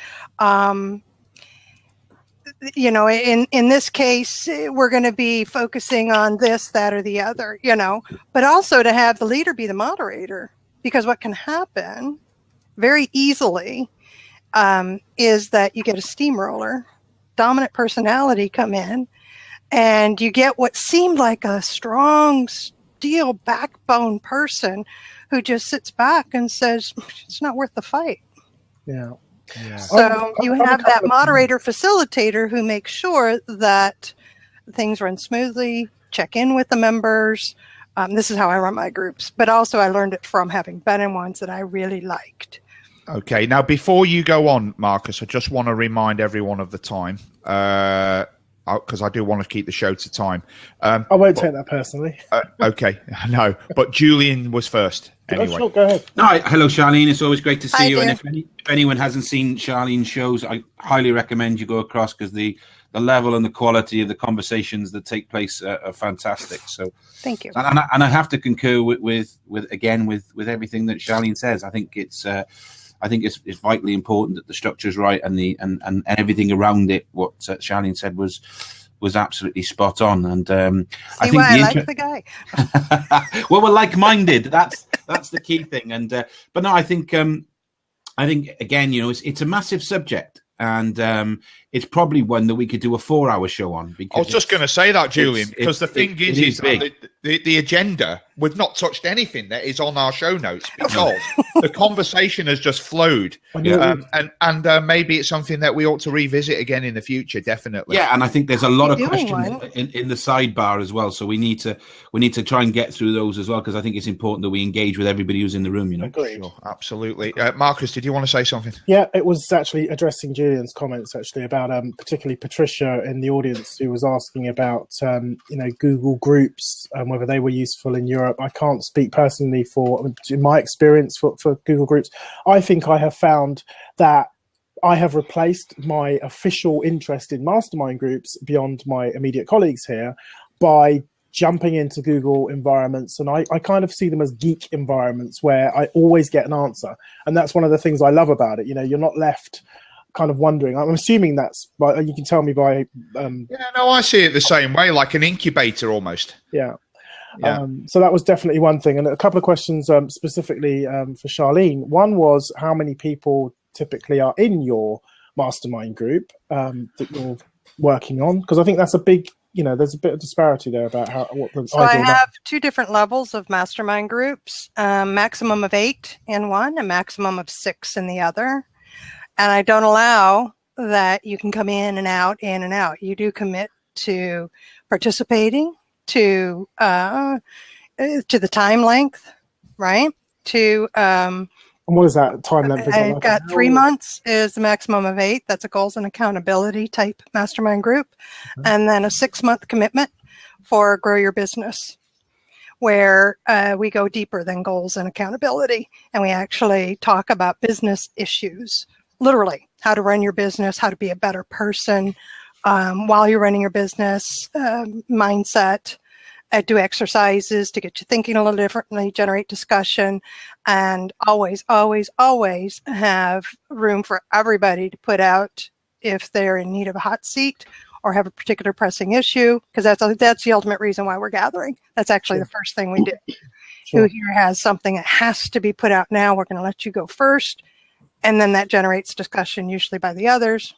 G: you know, in this case, we're going to be focusing on this, that, or the other, you know, but also to have the leader be the moderator, because what can happen very easily is that you get a steamroller, dominant personality come in, and you get what seemed like a strong steel backbone person who just sits back and says, it's not worth the fight.
D: Yeah.
G: So you have that moderator facilitator who makes sure that things run smoothly, check in with the members. This is how I run my groups, but also I learned it from having been in ones that I really liked.
A: Okay. Now, before you go on, Marcus, I just want to remind everyone of the time, because I do want to keep the show to time.
D: I won't take that personally.
A: Okay. No, but Julian was first. Anyway.
D: Oh, sure, go ahead.
B: No, hello, Charlene. It's always great to see
G: Hi,
B: you.
G: dear.
B: And if anyone hasn't seen Charlene's shows, I highly recommend you go across, because the level and the quality of the conversations that take place are fantastic. So
G: Thank you.
B: And I have to concur with everything that Charlene says. I think it's vitally important that the structure's right, and everything around it. What Charlene said was absolutely spot on. And I think
G: I like the guy.
B: well, we're like-minded. That's the key thing. And but no, I think again, you know, it's a massive subject, and it's probably one that we could do a 4-hour show on. Because
A: I was just going to say that, Julian, because the thing is the agenda, we've not touched anything that is on our show notes, because the conversation has just flowed. And maybe it's something that we ought to revisit again in the future, definitely.
B: Yeah, and I think there's a lot of questions in the sidebar as well, so we need to try and get through those as well, because I think it's important that we engage with everybody who's in the room, you know.
A: Sure, absolutely. Marcus, did you want to say something?
D: Yeah, it was actually addressing Julian's comments actually about particularly Patricia in the audience, who was asking about Google Groups and whether they were useful in Europe. I can't speak personally in my experience for Google Groups. I think I have found that I have replaced my official interest in mastermind groups beyond my immediate colleagues here by jumping into Google environments, and I kind of see them as geek environments where I always get an answer, and that's one of the things I love about it. You know, you're not left kind of wondering. I'm assuming that's, but you can tell me by.
A: Yeah, no, I see it the same way, like an incubator almost.
D: Yeah. So that was definitely one thing, and a couple of questions specifically for Charlene. One was, how many people typically are in your mastermind group that you're working on? Because I think that's a big, there's a bit of disparity there about
G: So I have two different levels of mastermind groups, maximum of 8 in one, a maximum of 6 in the other. And I don't allow that you can come in and out, in and out. You do commit to participating, to the time length, right?
D: And what is that time length?
G: I've got 3 months is the maximum of 8. That's a goals and accountability type mastermind group. And then a 6-month commitment for grow your business, where we go deeper than goals and accountability. And we actually talk about business issues, literally how to run your business, how to be a better person while you're running your business, mindset, do exercises to get you thinking a little differently, generate discussion, and always, always, always have room for everybody to put out if they're in need of a hot seat or have a particular pressing issue, because that's the ultimate reason why we're gathering. That's actually the first thing we do. Who here has something that has to be put out now? We're going to let you go first, and then that generates discussion, usually by the others.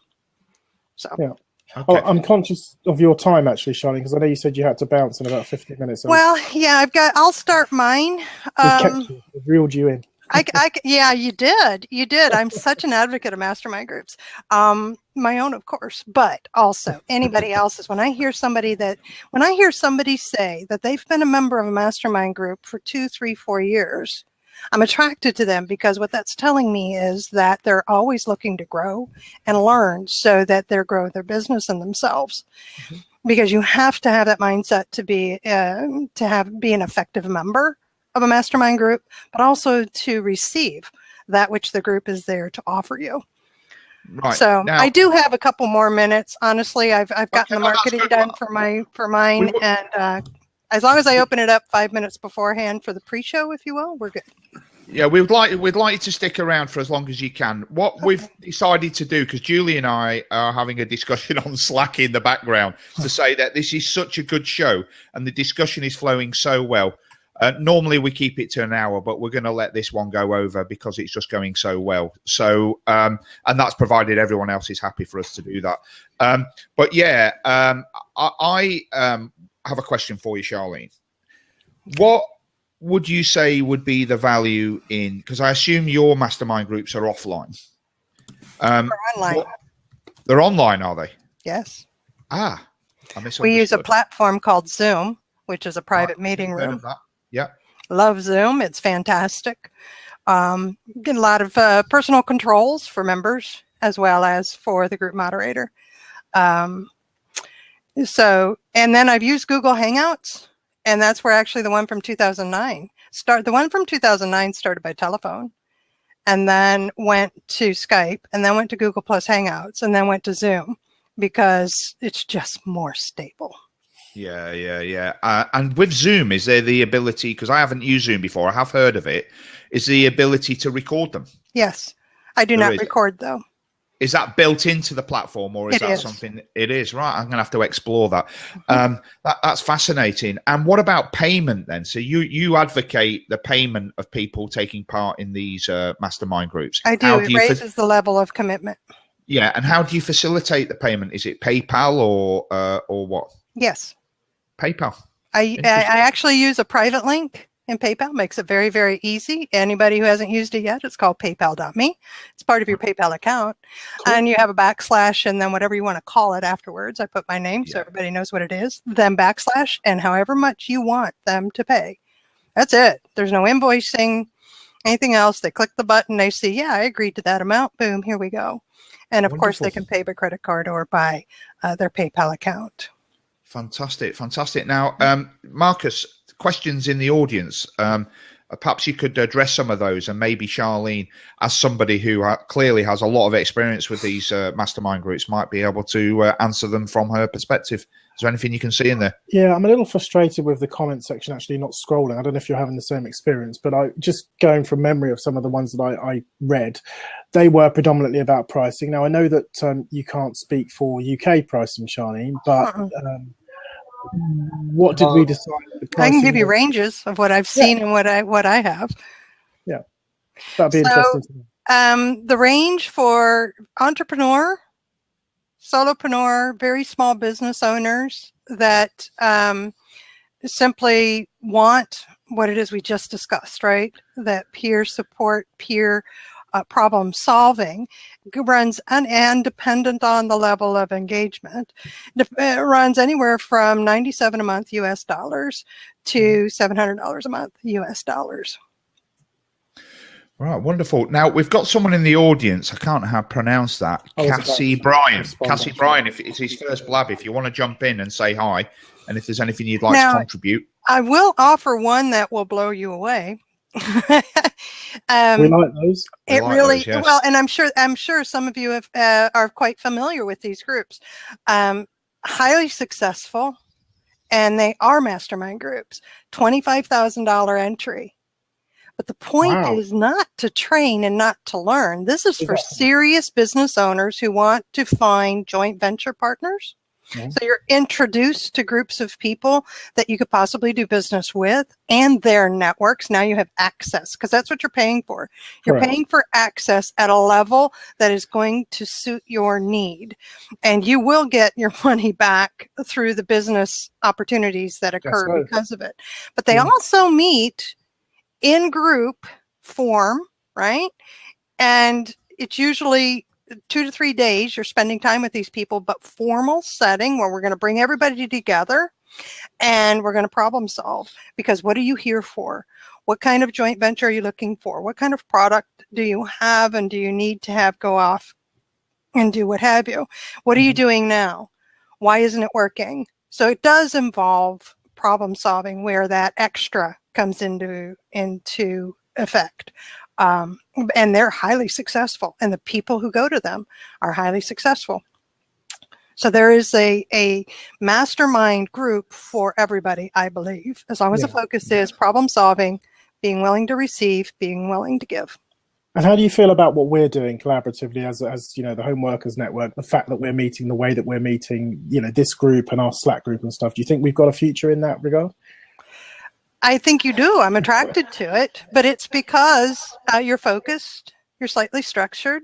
G: So.
D: Yeah. Okay. Oh, I'm conscious of your time, actually, Charlene, because I know you said you had to bounce in about 15 minutes.
G: Well, yeah, I'll start mine.
D: We've reeled you in.
G: Yeah, you did. I'm such an advocate of mastermind groups. My own, of course, but also anybody else's. When I hear somebody say that they've been a member of a mastermind group for 2, 3, 4 years, I'm attracted to them because what that's telling me is that they're always looking to grow and learn so that they're growing their business and themselves. Mm-hmm. Because you have to have that mindset to be an effective member of a mastermind group, but also to receive that which the group is there to offer you.
A: Right.
G: So
A: now,
G: I do have a couple more minutes. Honestly, I've gotten the marketing done for mine, and as long as I open it up 5 minutes beforehand for the pre-show, if you will, we're good.
A: Yeah, we'd like you to stick around for as long as you can. What we've decided to do, because Julie and I are having a discussion on Slack in the background, to say that this is such a good show and the discussion is flowing so well. Normally we keep it to an hour, but we're going to let this one go over because it's just going so well. So, and that's provided everyone else is happy for us to do that. But yeah, I have a question for you, Charlene. What would you say would be the value in, because I assume your mastermind groups are offline.
G: They're online.
A: They're online, are they?
G: Yes.
A: I misunderstood.
G: We use a platform called Zoom, which is a private meeting room.
A: Yeah.
G: Love Zoom. It's fantastic. Get a lot of personal controls for members as well as for the group moderator. And then I've used Google Hangouts, and that's where actually the one from 2009 the one from 2009 started by telephone, and then went to Skype, and then went to Google Plus Hangouts, and then went to Zoom because it's just more stable.
A: Yeah. And with Zoom, is there the ability, because I haven't used Zoom before, I have heard of it, is the ability to record them?
G: Yes. I do not record, though.
A: Is that built into the platform, or is that something? It is, right. I'm going to have to explore that. That's fascinating. And what about payment then? So you advocate the payment of people taking part in these mastermind groups.
G: I do. It raises the level of commitment.
A: Yeah. And how do you facilitate the payment? Is it PayPal or what?
G: Yes.
A: PayPal.
G: I actually use a private link in PayPal. Makes it very, very easy. Anybody who hasn't used it yet, it's called paypal.me. It's part of your PayPal account. Cool. And you have a backslash and then whatever you want to call it afterwards. I put my name so everybody knows what it is. Then backslash and however much you want them to pay. That's it. There's no invoicing, anything else. They click the button. They see, yeah, I agreed to that amount. Boom, here we go. And of course, they can pay by credit card or by their PayPal account.
A: Fantastic. Now, Marcus, questions in the audience. Perhaps you could address some of those, and maybe Charlene, as somebody who clearly has a lot of experience with these mastermind groups, might be able to answer them from her perspective. Is there anything you can see in there?
D: Yeah, I'm a little frustrated with the comment section actually not scrolling. I don't know if you're having the same experience, but I just going from memory of some of the ones that I read, they were predominantly about pricing. Now, I know that you can't speak for UK pricing, Charlene, but what did we decide?
G: I can give you ranges of what I've seen and what I have.
D: Yeah, that'd be interesting to know.
G: The range for entrepreneur, solopreneur, very small business owners that simply want what it is we just discussed, right? That peer support, peer problem solving runs and dependent on the level of engagement. It runs anywhere from $97 a month US dollars to $700 a month US dollars.
A: Right, wonderful. Now we've got someone in the audience. I can't pronounce that. Cassie Bryan. Cassie Bryan. If it's his first blab, if you want to jump in and say hi, and if there's anything you'd like to contribute,
G: I will offer one that will blow you away.
D: We like those.
G: Well, and I'm sure some of you are quite familiar with these groups. Highly successful, and they are mastermind groups. $25,000 entry. But the point is not to train and not to learn. This is for serious business owners who want to find joint venture partners. So you're introduced to groups of people that you could possibly do business with and their networks. Now you have access, because that's what you're paying for. You're paying for access at a level that is going to suit your need. And you will get your money back through the business opportunities that occur because of it. But they also meet in group form, right? And it's usually 2 to 3 days you're spending time with these people, but formal setting where we're going to bring everybody together And we're going to problem solve, because what are you here for? What kind of joint venture are you looking for? What kind of product do you have and do you need to have go off and do what have you? What are you doing now? Why isn't it working? So it does involve problem solving where that extra comes into effect. And they're highly successful, and the people who go to them are highly successful. So there is a mastermind group for everybody, I believe, as long as the focus is problem solving, being willing to receive, being willing to give.
D: And how do you feel about what we're doing collaboratively as the Homeworkers Network, the fact that we're meeting the way that we're meeting, this group and our Slack group and stuff? Do you think we've got a future in that regard?
G: I think you do. I'm attracted to it, but it's because you're focused, you're slightly structured,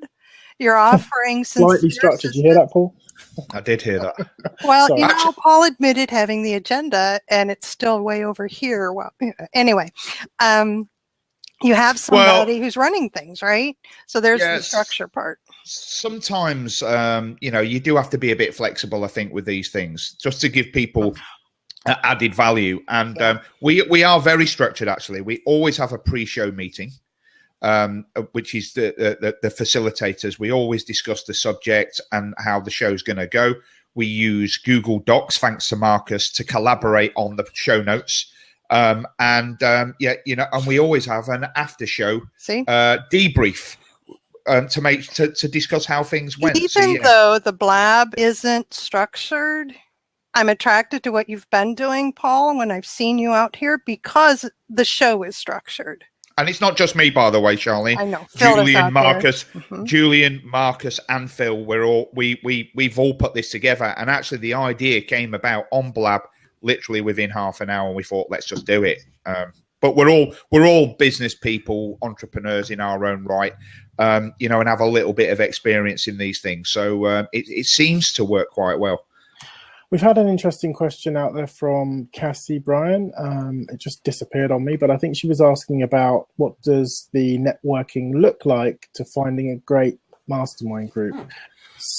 G: you're offering
D: slightly structured. Did you hear that, Paul?
A: I did hear that.
G: Well, Paul admitted having the agenda, and it's still way over here. Well, anyway, you have somebody who's running things, right? So there's the structure part.
A: Sometimes, you do have to be a bit flexible, I think, with these things, just to give people added value. And we are very structured, actually. We always have a pre-show meeting, which is the facilitators. We always discuss the subject and how the show's going to go. We use Google Docs, thanks to Marcus, to collaborate on the show notes. And we always have an after show debrief to discuss how things went.
G: Even though the blab isn't structured, I'm attracted to what you've been doing, Paul, when I've seen you out here, because the show is structured.
A: And it's not just me, by the way, Charlene.
G: I know.
A: Julian, Marcus, and Phil. We've all put this together, and actually, the idea came about on Blab literally within half an hour, and we thought, let's just do it. But we're all business people, entrepreneurs in our own right, and have a little bit of experience in these things. So it seems to work quite well.
D: We've had an interesting question out there from Cassie Bryan. It just disappeared on me, but I think she was asking about what does the networking look like to finding a great mastermind group.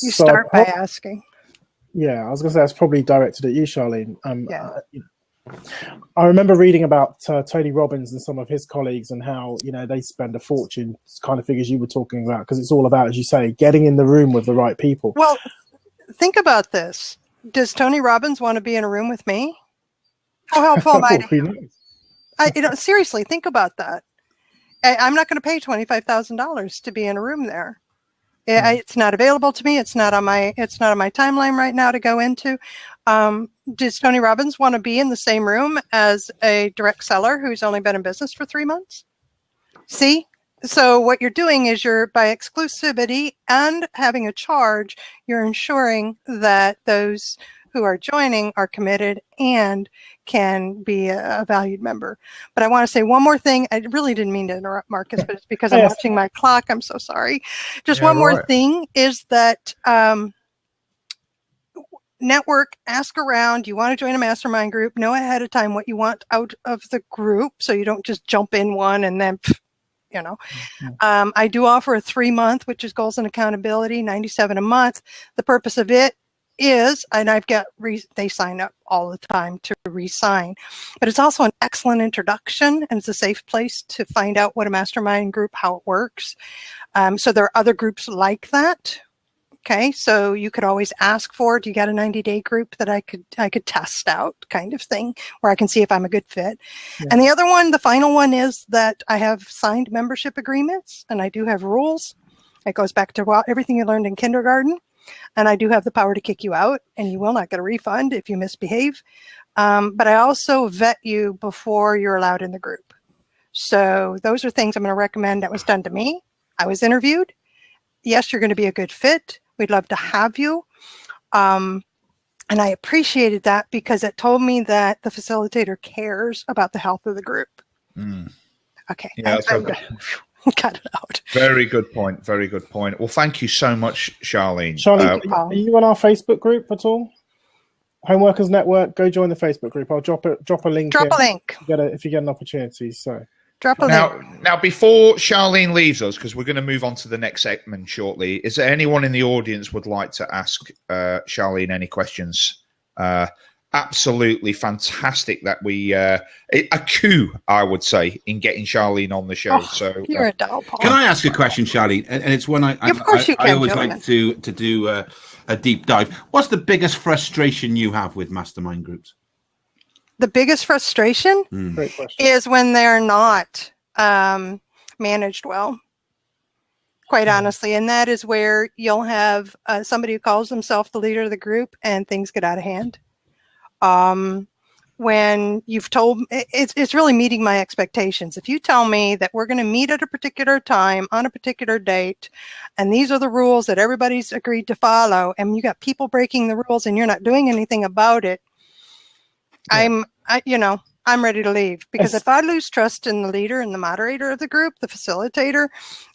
G: You start by asking.
D: Yeah, I was going to say that's probably directed at you, Charlene. I remember reading about Tony Robbins and some of his colleagues and how they spend a fortune, kind of figures you were talking about, because it's all about, as you say, getting in the room with the right people.
G: Well, think about this. Does Tony Robbins want to be in a room with me? How helpful am I to him? Seriously, think about that. I'm not going to pay $25,000 to be in a room there. It's not available to me. It's not on my timeline right now to go into. Does Tony Robbins want to be in the same room as a direct seller who's only been in business for 3 months? See? So what you're doing is by exclusivity and having a charge, you're ensuring that those who are joining are committed and can be a valued member. But I want to say one more thing. I really didn't mean to interrupt, Marcus, but it's because I'm watching my clock. I'm so sorry. Just one more thing is that network, ask around. You want to join a mastermind group, know ahead of time what you want out of the group so you don't just jump in one and then I do offer a 3-month, which is goals and accountability, $97 a month. The purpose of it is, and I've got, they sign up all the time to re-sign, but it's also an excellent introduction, and it's a safe place to find out what a mastermind group, how it works. So there are other groups like that. Okay, so you could always ask for, do you got a 90-day group that I could test out, kind of thing, where I can see if I'm a good fit. Yeah. And the other one, the final one, is that I have signed membership agreements, and I do have rules. It goes back to everything you learned in kindergarten, and I do have the power to kick you out, and you will not get a refund if you misbehave. But I also vet you before you're allowed in the group. So those are things I'm going to recommend that was done to me. I was interviewed. Yes, you're going to be a good fit. We'd love to have you. And I appreciated that because it told me that the facilitator cares about the health of the group. Okay.
A: Yeah,
G: cut it out.
A: Very good point. Very good point. Well, thank you so much, Charlene.
D: Charlene, are you on our Facebook group at all? Homeworkers Network, go join the Facebook group. I'll drop a link.
G: Drop a link.
D: If you get an opportunity. So.
A: Now, before Charlene leaves us, because we're going to move on to the next segment shortly, is there anyone in the audience would like to ask Charlene any questions? absolutely fantastic that we a coup, I would say, in getting Charlene on the show. So
G: you're a doll, Paul.
B: Can I ask a question, Charlene? And it's one I always like to do a deep dive. What's the biggest frustration you have with mastermind groups?
G: The biggest frustration is when they're not managed well, quite honestly. And that is where you'll have somebody who calls himself the leader of the group and things get out of hand. When you've told, it's really meeting my expectations. If you tell me that we're going to meet at a particular time on a particular date, and these are the rules that everybody's agreed to follow, and you got people breaking the rules and you're not doing anything about it, I'm ready to leave, because if I lose trust in the leader and the moderator of the group, the facilitator,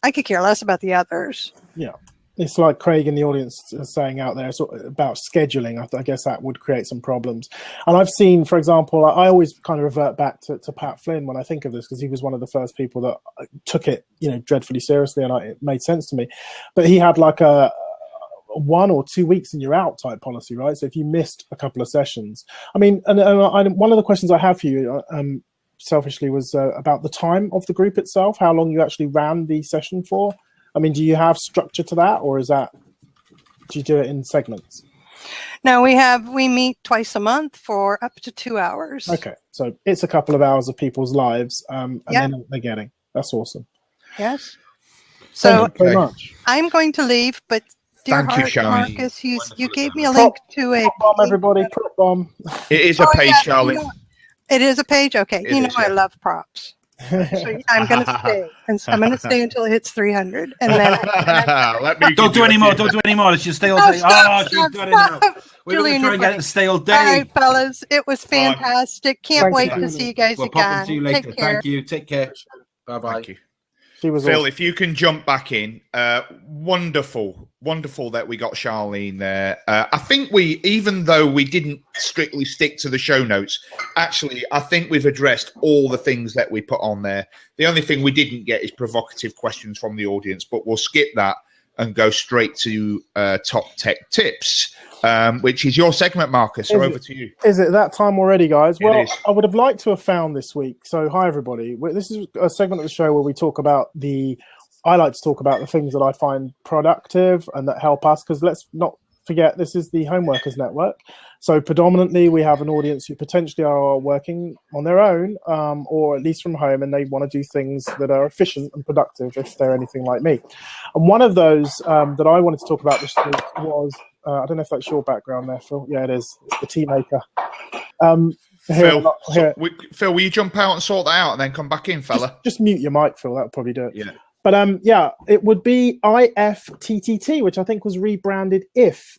G: I could care less about the others.
D: Yeah. It's like Craig in the audience saying out there about scheduling. I guess that would create some problems. And I've seen, for example, I always kind of revert back to Pat Flynn when I think of this, because he was one of the first people that took it, dreadfully seriously, and it made sense to me. But he had like a 1 or 2 weeks and you're out type policy, right? So if you missed a couple of sessions, I mean, and one of the questions I have for you, selfishly, was about the time of the group itself, how long you actually ran the session for. I mean, do you have structure to that, or do you do it in segments?
G: No, we meet twice a month for up to 2 hours.
D: Okay, so it's a couple of hours of people's lives, and then they're getting. That's awesome.
G: Yes. So
D: thank you very much.
G: I'm going to leave, but dear
A: Thank you,
G: Marcus, you gave me a link to a
D: prop bomb, everybody. Prop bomb.
A: It is a page, Charlie.
G: It is a page. Okay, I love props. So I'm going to stay, and so I'm going to stay until it hits 300, and then
B: don't do any more. Don't do any more. It's just stay all day. She's got it now. We're going to try and get it to stay all day.
G: All right, fellas, it was fantastic. Can't wait to see you guys
B: again.
G: We'll
B: see you later. Thank you. Take care. Bye bye.
A: Thank you. Phil, awesome. If you can jump back in, wonderful that we got Charlene there. I think even though we didn't strictly stick to the show notes, actually, I think we've addressed all the things that we put on there. The only thing we didn't get is provocative questions from the audience, but we'll skip that and go straight to top tech tips, which is your segment, Marcus. So over to you.
D: Is it that time already, guys? Well, I would have liked to have found this week. So hi, everybody. This is a segment of the show where we talk about I like to talk about the things that I find productive and that help us, because let's not forget, this is the Homeworkers Network. So predominantly we have an audience who potentially are working on their own, or at least from home, and they want to do things that are efficient and productive if they're anything like me. And one of those that I wanted to talk about this week was, I don't know if that's your background there, Phil. Yeah, it is. It's the Tea Maker.
A: Phil, will you jump out and sort that out and then come back in, fella?
D: Just mute your mic, Phil. That would probably do it.
A: Yeah.
D: But it would be IFTTT, which I think was rebranded IF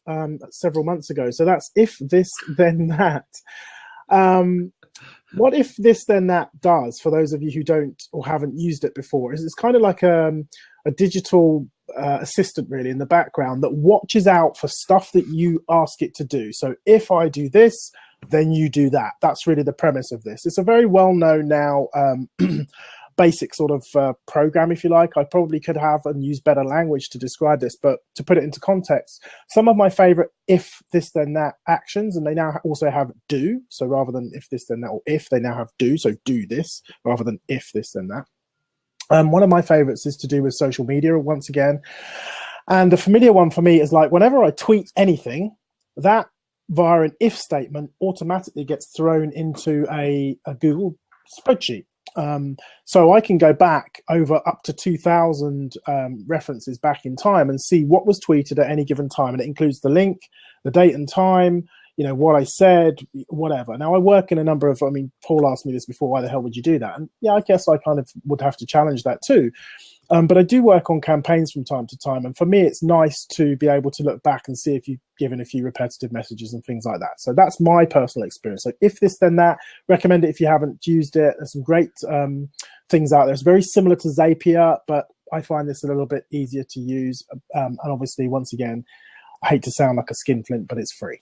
D: several months ago. So that's if this, then that. What if this, then that does, for those of you who don't or haven't used it before, is it's kind of like a digital assistant, really, in the background that watches out for stuff that you ask it to do. So if I do this, then you do that. That's really the premise of this. It's a very well-known now basic sort of program, if you like. I probably could have and use better language to describe this, but to put it into context, some of my favorite if this then that actions, and they now also have do. So rather than if this then that, or if, they now have do. So do this rather than if this then that. One of my favorites is to do with social media once again. And the familiar one for me is like whenever I tweet anything, that via an if statement automatically gets thrown into a Google spreadsheet. So I can go back over up to 2,000 references back in time and see what was tweeted at any given time. And it includes the link, the date and time, what I said, whatever. Now, I work in a number of, Paul asked me this before, why the hell would you do that? And yeah, I guess I kind of would have to challenge that too. But I do work on campaigns from time to time. And for me, it's nice to be able to look back and see if you've given a few repetitive messages and things like that. So that's my personal experience. So if this, then that, recommend it if you haven't used it. There's some great things out there. It's very similar to Zapier, but I find this a little bit easier to use. And obviously, once again, I hate to sound like a skinflint, but it's free.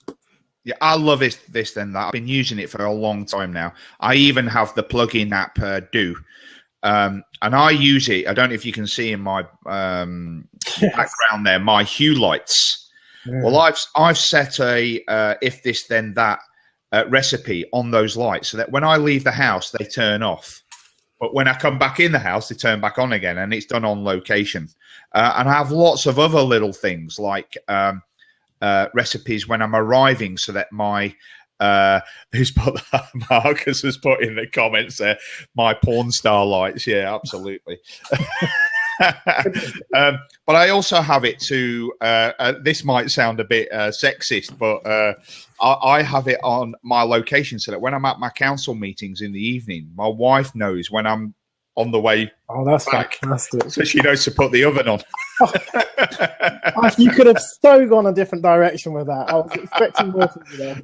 A: Yeah, I love this, then that. I've been using it for a long time now. I even have the plugin app Do. And I use it. I don't know if you can see in my background there, my hue lights. Yeah. Well, I've set a if this then that recipe on those lights, so that when I leave the house, they turn off. But when I come back in the house, they turn back on again, and it's done on location. And I have lots of other little things like recipes when I'm arriving, so that my who's put that? Marcus has put in the comments there, my porn star lights. Yeah, absolutely. But I also have it to this might sound a bit sexist, but I have it on my location so that when I'm at my council meetings in the evening, my wife knows when I'm on the way back,
D: fantastic.
A: so she knows to put the oven on.
D: You could have so gone a different direction with that. I was expecting more from you there.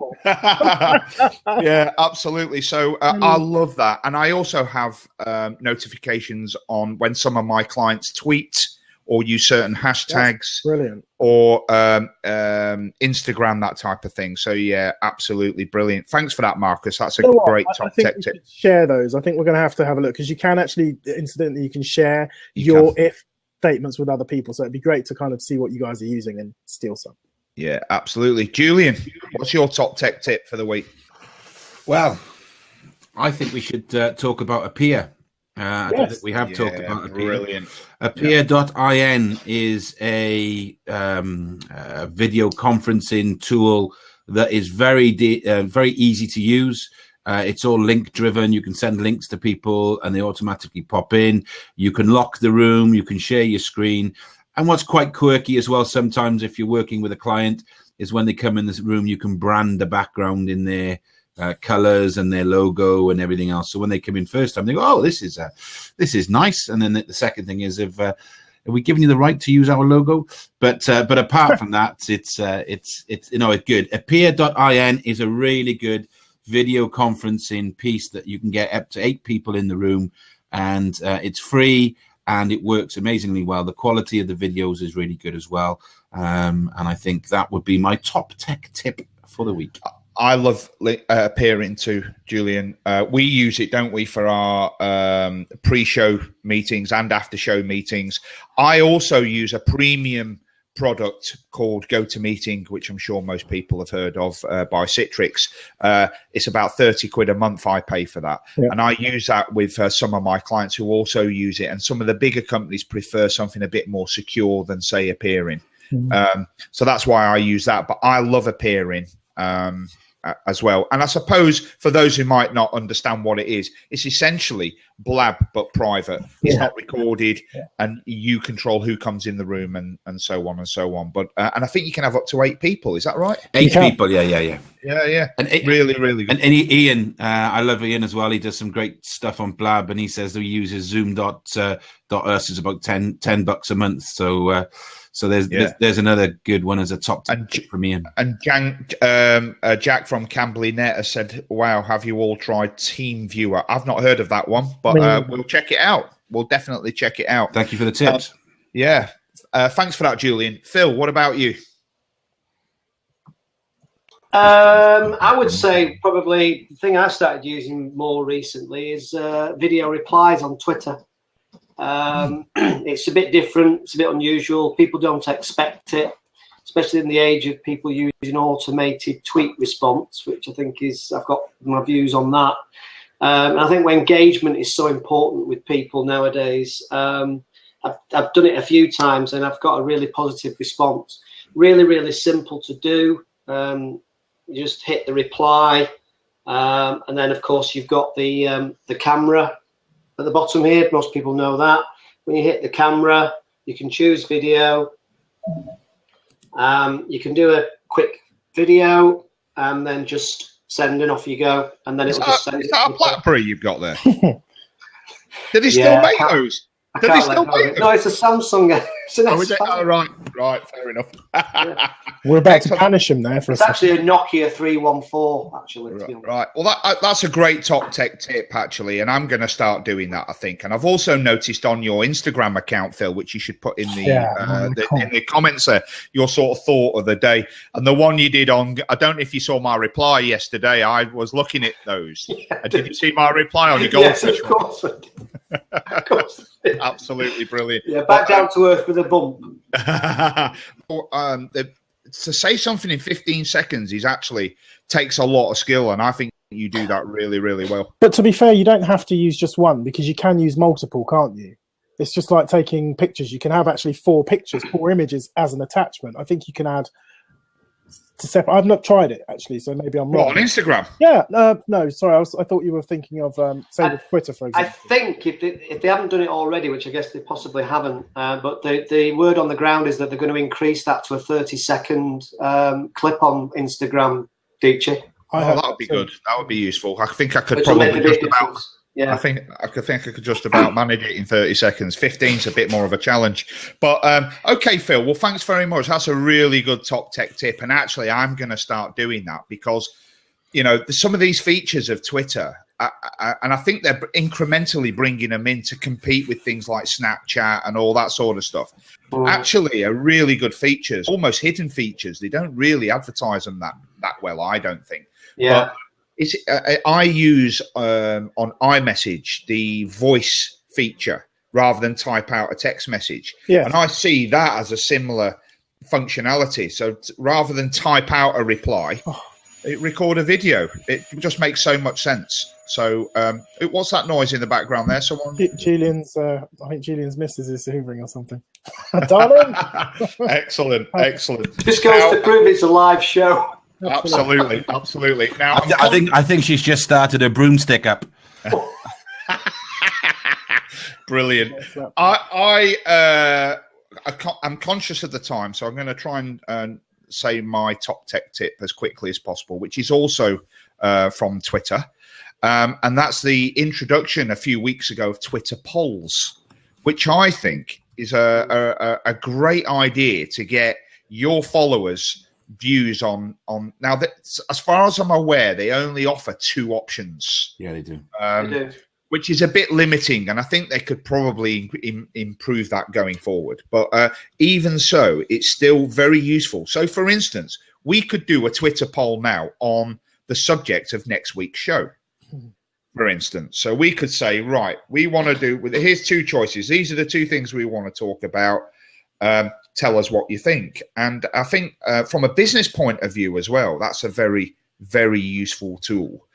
A: Yeah, absolutely. So I love that. And I also have notifications on when some of my clients tweet or use certain hashtags.
D: Brilliant.
A: Or Instagram, that type of thing. So yeah, absolutely brilliant. Thanks for that, Marcus. That's a great top tech tip.
D: Share those. I think we're going to have a look, because you can actually, incidentally, you can share your if statements with other people. So it'd be great to kind of see what you guys are using and steal some.
A: Yeah, absolutely. Julian, what's your top tech tip for the week?
B: Well, I think we should talk about Appear. I don't think we have talked about Appear.
A: Brilliant.
B: Appear.in is a video conferencing tool that is very easy to use. It's all link driven. You can send links to people and they automatically pop in. You can lock the room. You can share your screen. And what's quite quirky as well, sometimes if you're working with a client, is when they come in this room, you can brand the background in their colors and their logo and everything else. So when they come in first time, they go, "Oh, this is nice." And then the second thing is, have we given you the right to use our logo? But apart from that, it's good. Appear.in is a really good video conferencing piece that you can get up to 8 people in the room, and it's free and it works amazingly well. The quality of the videos is really good as well. And I think that would be my top tech tip for the week.
A: I love Appearing too, Julian. We use it, don't we, for our pre-show meetings and after-show meetings. I also use a premium product called GoToMeeting, which I'm sure most people have heard of, by Citrix. It's about 30 quid a month I pay for that. Yeah. And I use that with some of my clients who also use it. And some of the bigger companies prefer something a bit more secure than, say, Appearing. Mm-hmm. So that's why I use that. But I love Appearing as well. And I suppose for those who might not understand what it is, it's essentially Blab but private. It's not recorded, and you control who comes in the room and so on and so on. But and I think you can have up to 8 people. Is that right?
B: 8 people. Yeah.
A: And really good.
B: And Ian, I love Ian as well. He does some great stuff on Blab, and he says that he uses Zoom.us is about $10 a month. So there's another good one as a top tip from Ian.
A: And Jack from Cambly Net has said, "Wow, have you all tried TeamViewer?" I've not heard of that one, but we'll check it out. We'll definitely check it out.
B: Thank you for the tips.
A: Thanks for that, Julian. Phil, what about you?
C: I would say probably the thing I started using more recently is video replies on Twitter. It's a bit different. It's a bit unusual. People don't expect it, especially in the age of people using automated tweet response, which I think I've got my views on that. And I think engagement is so important with people nowadays. I've done it a few times and I've got a really positive response. Really, really simple to do. You just hit the reply, and then of course you've got the camera at the bottom here. Most people know that. When you hit the camera, you can choose video. You can do a quick video and then just send, and off you go. And then it'll just send.
A: Is that a BlackBerry you've got there? Do they still make those? Do they still make those?
C: No, it's a Samsung. It's an
A: S5. Right, fair enough.
D: We're about to punish him there for
C: it's actually a Nokia 314, actually.
A: Right. Well, that's a great top tech tip, actually, and I'm going to start doing that, I think. And I've also noticed on your Instagram account, Phil, which you should put in in the comments there, your sort of thought of the day. And the one you did on, I don't know if you saw my reply yesterday. I was looking at those. Did you see my reply on your goldfish?
C: Yes, of course. Of course.
A: Absolutely brilliant.
C: Yeah, back down to earth with a bump.
A: to say something in 15 seconds is actually takes a lot of skill, and I think you do that really, really well.
D: But to be fair, you don't have to use just one, because you can use multiple, can't you? It's just like taking pictures. You can have actually 4 pictures, 4 images as an attachment. I think you can add to separate. I've not tried it actually, so maybe I'm wrong.
A: What, on Instagram?
D: Yeah, no, sorry. I thought you were thinking of say with Twitter, for example.
C: I think if they haven't done it already, which I guess they possibly haven't, but the word on the ground is that they're going to increase that to a 30-second clip on Instagram, Deitchi.
A: That would be good. That would be useful. I think I could probably just about. Yeah, I think I could just about manage it in 30 seconds. 15's a bit more of a challenge. But okay, Phil. Well, thanks very much. That's a really good top tech tip. And actually, I'm going to start doing that because, some of these features of Twitter, and I think they're incrementally bringing them in to compete with things like Snapchat and all that sort of stuff. Actually, are really good features, almost hidden features. They don't really advertise them that well, I don't think.
C: Yeah.
A: But I use on iMessage the voice feature rather than type out a text message.
D: Yeah.
A: And I see that as a similar functionality. So rather than type out a reply, record a video. It just makes so much sense. So what's that noise in the background there? Someone?
D: Julian's, I think Julian's missus is hoovering or something. Darling?
A: Excellent.
C: Just goes to prove it's a live show.
A: Absolutely. Now,
B: I think she's just started a broomstick up.
A: Brilliant. I'm conscious of the time, so I'm going to try and say my top tech tip as quickly as possible, which is also from Twitter, and that's the introduction a few weeks ago of Twitter polls, which I think is a great idea to get your followers views on now. That, as far as I'm aware, they only offer 2 options.
B: Yeah, they do.
A: Which is a bit limiting, and I think they could probably improve that going forward. But even so, it's still very useful. So, for instance, we could do a Twitter poll now on the subject of next week's show, for instance. So we could say, right, we want to do, here's 2 choices. These are the 2 things we want to talk about. Tell us what you think. And I think from a business point of view as well, that's a very, very useful tool.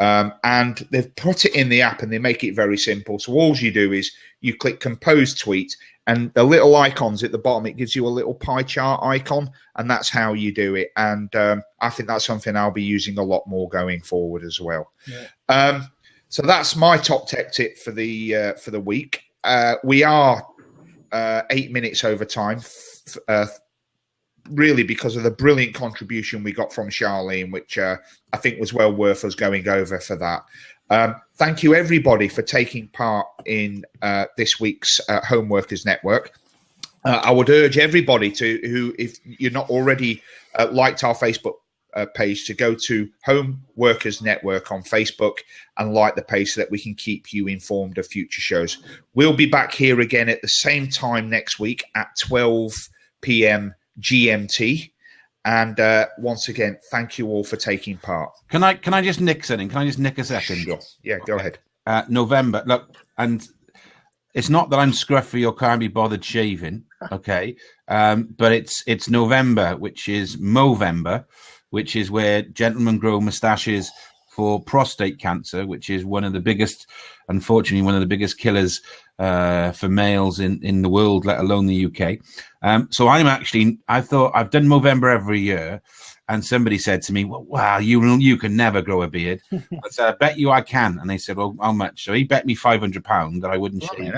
A: And they've put it in the app and they make it very simple. So all you do is you click compose tweet, and the little icons at the bottom, it gives you a little pie chart icon, and that's how you do it. And I think that's something I'll be using a lot more going forward as well. Yeah. So that's my top tech tip for the week. We are 8 minutes over time, really because of the brilliant contribution we got from Charlene, which I think was well worth us going over for that. Thank you, everybody, for taking part in this week's Home Workers Network. I would urge everybody who, if you're not already liked our Facebook page, to go to Home Workers Network on Facebook and like the page so that we can keep you informed of future shows. We'll be back here again at the same time next week at 12 p.m. GMT. And once again, thank you all for taking part.
B: Can I just nick something? Can I just nick a second?
A: Sure. Yeah, go ahead. November.
B: Look, and it's not that I'm scruffy or can't be bothered shaving, okay? But it's November, which is Movember, which is where gentlemen grow moustaches for prostate cancer, which is unfortunately, one of the biggest killers for males in the world, let alone the UK. So I thought I've done Movember every year, and somebody said to me, well, wow, you can never grow a beard. I said, I bet you I can. And they said, well, how much? So he bet me £500 that I wouldn't shave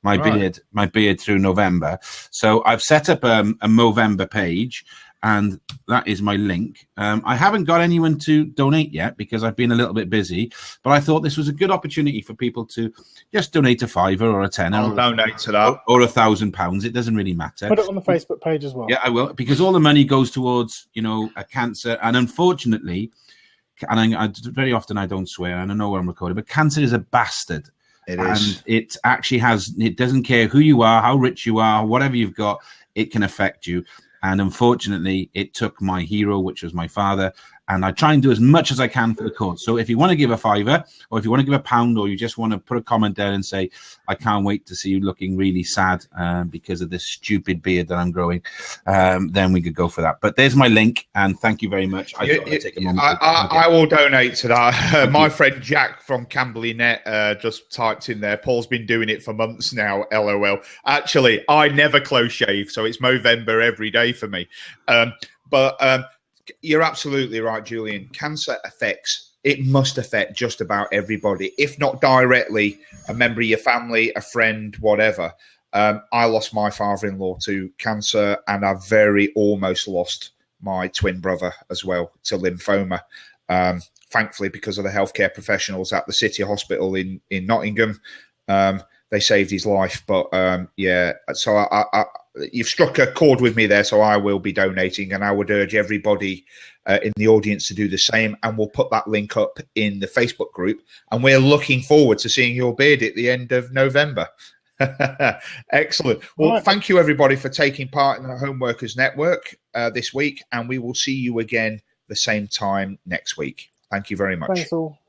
B: my beard through November. So I've set up a Movember page, and that is my link. I haven't got anyone to donate yet because I've been a little bit busy, but I thought this was a good opportunity for people to just donate a £5 or a £10.
A: I'll donate to that.
B: Or £1,000. It doesn't really matter.
D: Put it on the Facebook page as well.
B: Yeah, I will, because all the money goes towards, a cancer. And unfortunately, very often I don't swear, and I know I'm recording, but cancer is a bastard.
A: It is.
B: And it actually it doesn't care who you are, how rich you are, whatever you've got, it can affect you. And unfortunately, it took my hero, which was my father, And I try and do as much as I can for the cause. So if you want to give a $5, or if you want to give £1, or you just want to put a comment there and say, I can't wait to see you looking really sad because of this stupid beard that I'm growing, then we could go for that. But there's my link, and thank you very much.
A: I will donate to that. My friend Jack from Camberley Net just typed in there, Paul's been doing it for months now, LOL. Actually, I never close shave, so it's Movember every day for me. But you're absolutely right, Julian. Cancer must affect just about everybody, if not directly, a member of your family, a friend, whatever. I lost my father-in-law to cancer, and I very almost lost my twin brother as well to lymphoma. Thankfully, because of the healthcare professionals at the City Hospital in Nottingham, they saved his life. But so you've struck a chord with me there, so I will be donating, and I would urge everybody in the audience to do the same, and we'll put that link up in the Facebook group, and we're looking forward to seeing your beard at the end of November. Excellent. Well, thank you everybody for taking part in the Homeworkers Network this week, and we will see you again the same time next week. Thank you very much.
D: Thanks all.